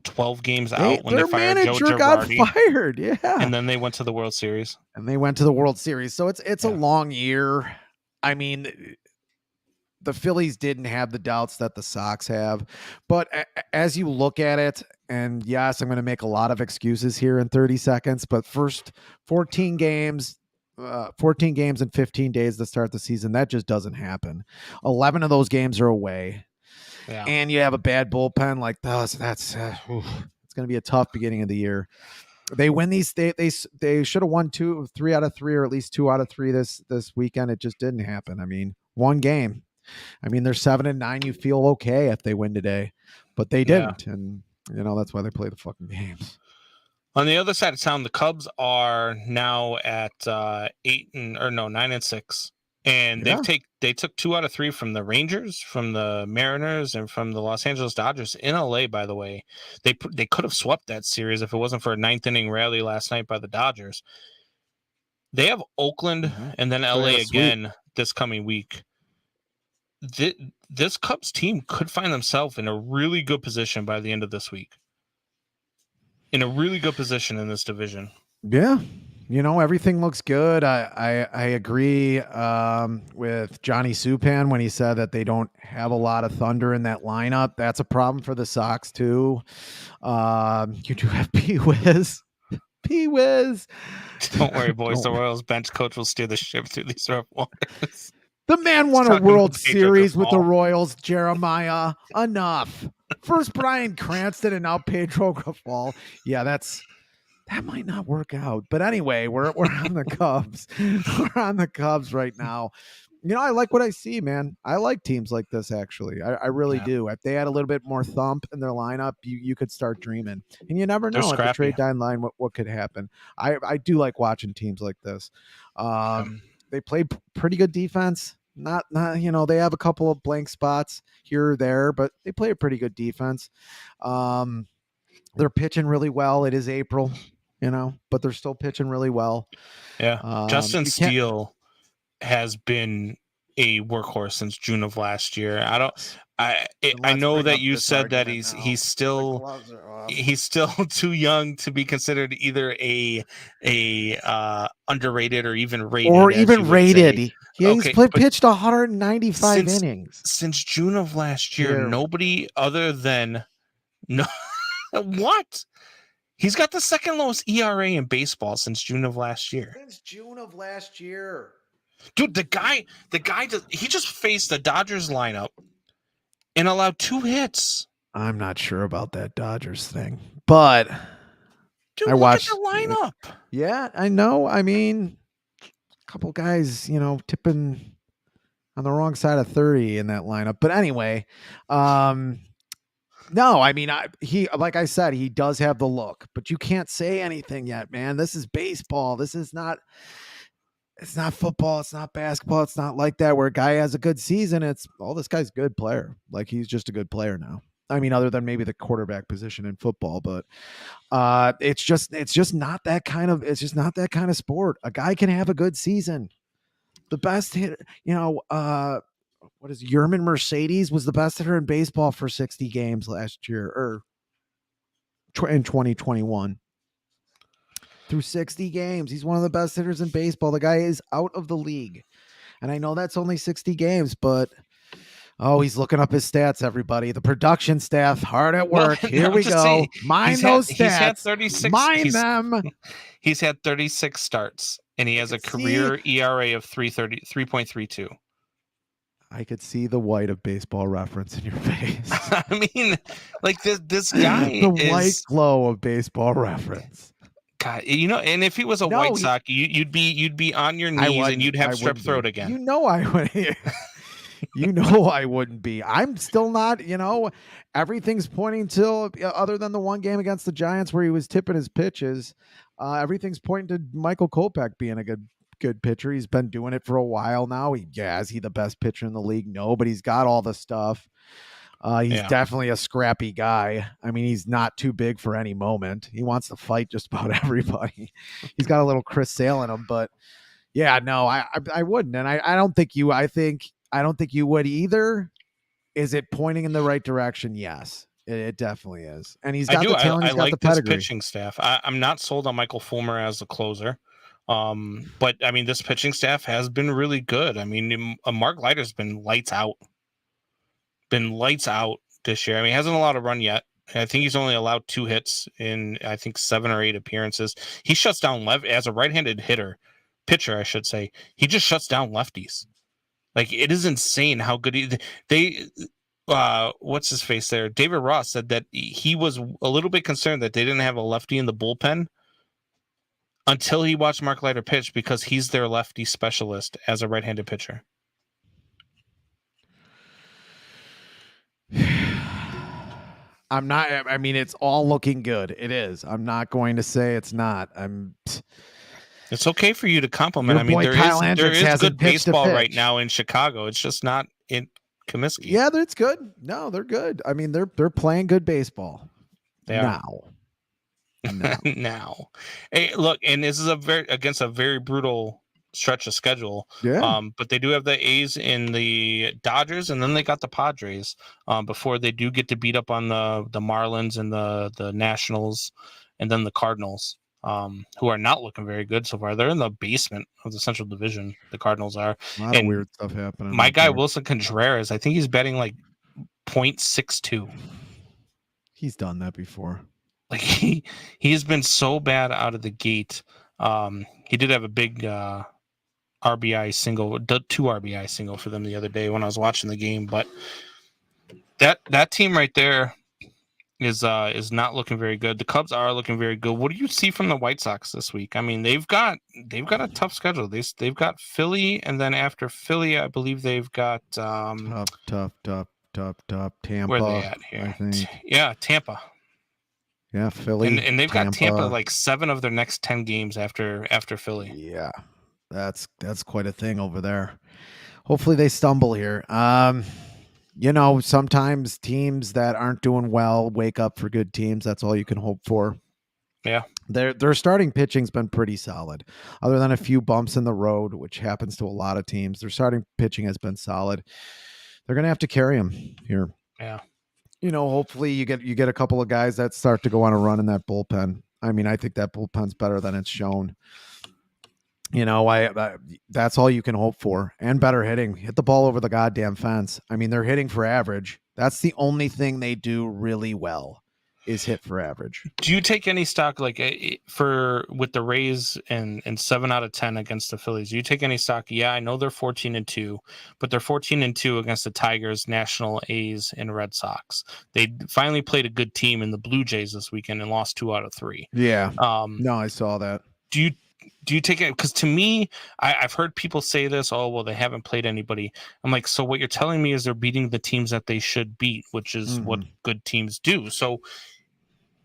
12 games out when
their
they fired
manager
Joe
got
Girardi?
fired? Yeah,
and then they went to the World Series.
So it's a long year. I mean, the Phillies didn't have the doubts that the Sox have, but as you look at it, and yes, I'm going to make a lot of excuses here in 30 seconds, but first 14 games in 15 days to start the season, that just doesn't happen. 11 of those games are away.
Yeah.
And you have a bad bullpen like this. It's going to be a tough beginning of the year. They win these. They should have won 3 out of 3, or at least 2 out of 3 this weekend. It just didn't happen. I mean, one game. I mean, they're 7-9. You feel okay if they win today, but they didn't, and that's why they play the fucking games.
On the other side of town, the Cubs are now at 9 and 6, and they took 2 out of 3 from the Rangers, from the Mariners, and from the Los Angeles Dodgers in LA. By the way, they could have swept that series if it wasn't for a 9th inning rally last night by the Dodgers. They have Oakland and then LA again this coming week. This Cubs team could find themselves in a really good position by the end of this week. In a really good position in this division.
Yeah. Everything looks good. I agree with Johnny Supan when he said that they don't have a lot of thunder in that lineup. That's a problem for the Sox too. You do have P-Wiz.
Don't worry, boys. The Royals bench coach will steer the ship through these rough waters.
The man won a World Series with the Royals, Jeremiah. Enough. First Bryan Cranston and now Pedro Grifol. Yeah, that might not work out. But anyway, we're on the Cubs. We're on the Cubs right now. I like what I see, man. I like teams like this, actually. I really do. If they had a little bit more thump in their lineup, you could start dreaming. And you never know at the trade deadline what could happen. I do like watching teams like this. They play pretty good defense. Not they have a couple of blank spots here or there, but they play a pretty good defense. They're pitching really well. It is April, but they're still pitching really well.
Yeah. Justin Steele has been a workhorse since June of last year. I know that you said that he's still too young to be considered either a underrated or even rated.
Or even rated. He's pitched 195 innings.
Since June of last year, nobody other than what? He's got the second lowest ERA in baseball since June of last year. Dude, the guy he just faced the Dodgers lineup and allowed 2 hits.
I'm not sure about that Dodgers thing, but
dude,
I watched
the lineup.
Yeah, I know. I mean, a couple guys, tipping on the wrong side of 30 in that lineup. But anyway, No, I mean, he like I said, he does have the look, but you can't say anything yet, man. This is baseball. This is not. It's not football. It's not basketball. It's not like that where a guy has a good season. It's this guy's a good player. Like he's just a good player now. I mean, other than maybe the quarterback position in football, but it's just not that kind of sport. A guy can have a good season. The best hitter, what is Yerman Mercedes was the best hitter in baseball for 60 games last year or in 2021. Through 60 games. He's one of the best hitters in baseball. The guy is out of the league. And I know that's only 60 games, but he's looking up his stats, everybody. The production staff hard at work. Here we go. Mind those stats.
He's had 36.
Mind them.
He's had 36 starts, and he has a career ERA of 3.32.
I could see the white of baseball reference in your face.
I mean, like this guy
the white glow of baseball reference.
God, and if he was a White Sox, you'd be on your knees and you'd have strep throat again.
You know I would. You know I wouldn't be. I'm still not. Everything's pointing to other than the one game against the Giants where he was tipping his pitches. Everything's pointing to Michael Kopech being a good pitcher. He's been doing it for a while now. Is he the best pitcher in the league? No, but he's got all the stuff. He's definitely a scrappy guy. I mean, he's not too big for any moment. He wants to fight just about everybody. He's got a little Chris Sale in him, but yeah, no, I wouldn't. And I don't think you, I don't think you would either. Is it pointing in the right direction? Yes, it definitely is. And he's got the talent. He's got the pedigree.
This pitching staff. I'm not sold on Michael Fulmer as the closer. But I mean, this pitching staff has been really good. I mean, Mark Leiter's been lights out this year. I mean, he hasn't allowed a run yet. I think he's only allowed 2 hits in, I think, 7 or 8 appearances. He shuts down as a right-handed pitcher, I should say. He just shuts down lefties. Like, it is insane how good what's his face there? David Ross said that he was a little bit concerned that they didn't have a lefty in the bullpen until he watched Mark Leiter pitch because he's their lefty specialist as a right-handed pitcher.
I mean, it's all looking good. It is. I'm not going to say it's not.
It's okay for you to compliment. I mean, there is good baseball right now in Chicago. It's just not in Comiskey.
Yeah, it's good. No, they're good. I mean, they're playing good baseball.
They are. Now. Hey, look, and this is against a very brutal stretch of schedule.
Yeah.
But they do have the A's and the Dodgers, and then they got the Padres before they do get to beat up on the Marlins and the Nationals, and then the Cardinals, who are not looking very good so far. They're in the basement of the Central Division. The Cardinals are.
A lot of weird stuff happening.
My guy Wilson Contreras, I think he's betting like 0.62.
He's done that before.
Like he's been so bad out of the gate. He did have a big RBI single, 2 RBI single for them the other day when I was watching the game. But that team right there is not looking very good. The Cubs are looking very good. What do you see from the White Sox this week? I mean, they've got a tough schedule. They've got Philly, and then after Philly, I believe they've got
tough. Tampa.
Where are they at here?
I think.
Yeah, Tampa.
Yeah, Philly.
And they've got Tampa like 7 of their next 10 games after Philly.
Yeah, that's quite a thing over there. Hopefully they stumble here. Sometimes teams that aren't doing well wake up for good teams. That's all you can hope for.
Yeah.
Their starting pitching's been pretty solid. Other than a few bumps in the road, which happens to a lot of teams, their starting pitching has been solid. They're going to have to carry them here.
Yeah.
Hopefully you get a couple of guys that start to go on a run in that bullpen. I mean, I think that bullpen's better than it's shown. That's all you can hope for, and better hitting. Hit the ball over the goddamn fence. I mean, they're hitting for average. That's the only thing they do really well is hit for average.
Do you take any stock with the Rays and 7 out of 10 against the Phillies? Do you take any stock? Yeah, I know they're 14-2, but they're 14-2 against the Tigers, National, A's, and Red Sox. They finally played a good team in the Blue Jays this weekend and lost 2 out of 3.
Yeah. No, I saw that.
Do do you take it? Because to me, I've heard people say this. Oh, well, they haven't played anybody. I'm like, so what you're telling me is they're beating the teams that they should beat, which is what good teams do. So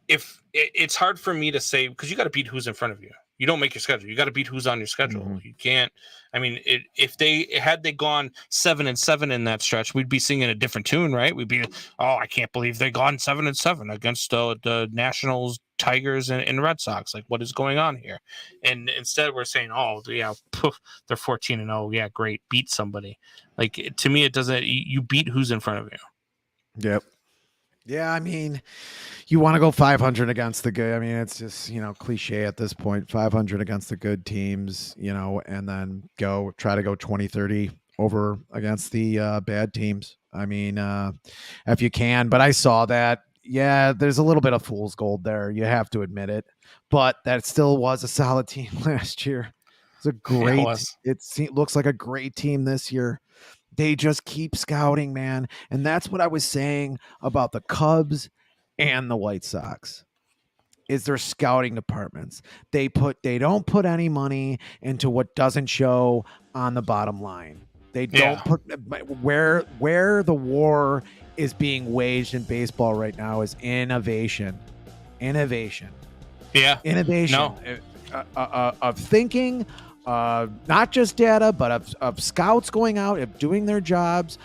if it's hard for me to say, because you got to beat who's in front of you. You don't make your schedule. You got to beat who's on your schedule. You can't. I mean, if they gone 7-7 in that stretch, we'd be singing a different tune, right? We'd be, oh, I can't believe they gone 7-7 against the Nationals, Tigers, and Red Sox. Like, what is going on here? And instead, we're saying, oh, yeah, they're 14-0. Yeah, great, beat somebody. Like, to me, it doesn't. You beat who's in front of you.
Yep. Yeah, I mean, you want to go 500 against the good. I mean, it's just, cliche at this point, 500 against the good teams, and then try to go 20-30 over against the bad teams. I mean, if you can, but I saw that. Yeah, there's a little bit of fool's gold there. You have to admit it, but that still was a solid team last year. It's a great, it looks like a great team this year. They just keep scouting, man. And that's what I was saying about the Cubs and the White Sox is their scouting departments. They don't put any money into what doesn't show on the bottom line. They don't put where the war is being waged in baseball right now is innovation.
Yeah.
Innovation of thinking, not just data, but of scouts going out and doing their jobs.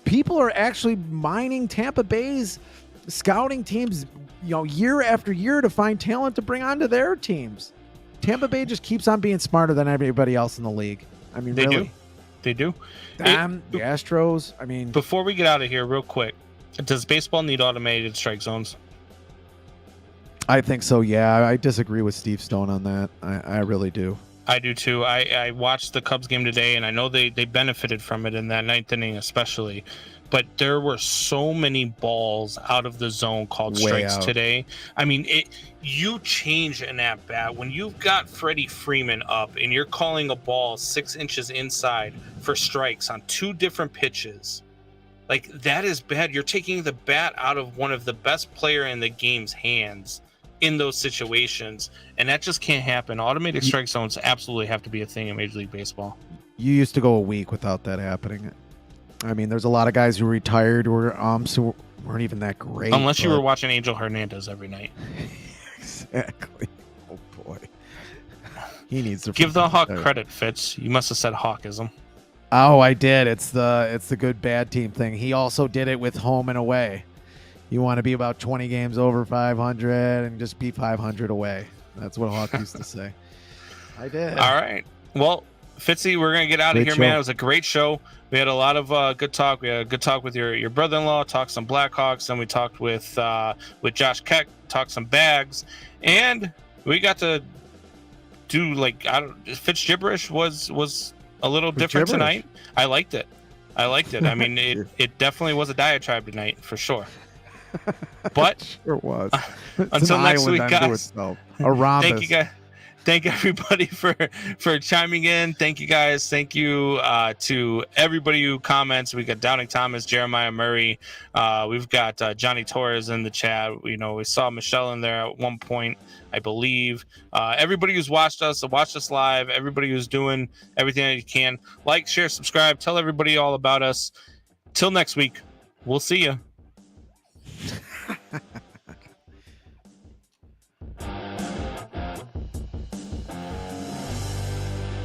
People are actually mining Tampa Bay's scouting teams, year after year to find talent to bring onto their teams. Tampa Bay just keeps on being smarter than everybody else in the league. I mean,
They do.
The Astros. I mean,
before we get out of here, real quick, does baseball need automated strike zones?
I think so. Yeah, I disagree with Steve Stone on that. I really do.
I do too. I watched the Cubs game today, and I know they benefited from it in that ninth inning especially. But there were so many balls out of the zone called strikes today. I mean, you change an at-bat. When you've got Freddie Freeman up and you're calling a ball 6 inches inside for strikes on 2 different pitches, like, that is bad. You're taking the bat out of one of the best player in the game's hands in those situations, and that just can't happen. Automated strike zones absolutely have to be a thing in Major League Baseball.
You used to go a week without that happening. I mean, there's a lot of guys who retired who weren't even that great.
Unless you were watching Angel Hernandez every night.
Exactly. Oh boy. He needs to
give the Hawk credit, Fitz. You must have said Hawkism.
Oh, I did. It's the good bad team thing. He also did it with home and away. You want to be about 20 games over 500 and just be 500 away. That's what Hawk used to say. I did.
All right. Well, Fitzy, we're going to get out of here, man. It was a great show. We had a lot of good talk. We had a good talk with your brother-in-law, talked some Blackhawks, then we talked with Josh Keck, talked some bags, and we got to do, Fitz gibberish was a little different tonight. I liked it. I mean, it definitely was a diatribe tonight, for sure. But
sure was.
Until next week, guys.
A rhombus.
Thank you, guys. Thank everybody for chiming in. Thank you, guys. Thank you to everybody who comments. We got Downing Thomas, Jeremiah Murray. We've got Johnny Torres in the chat. We saw Michelle in there at one point, I believe. Everybody who's watched us live, everybody who's doing everything that you can. Like, share, subscribe. Tell everybody all about us. Till next week, we'll see you.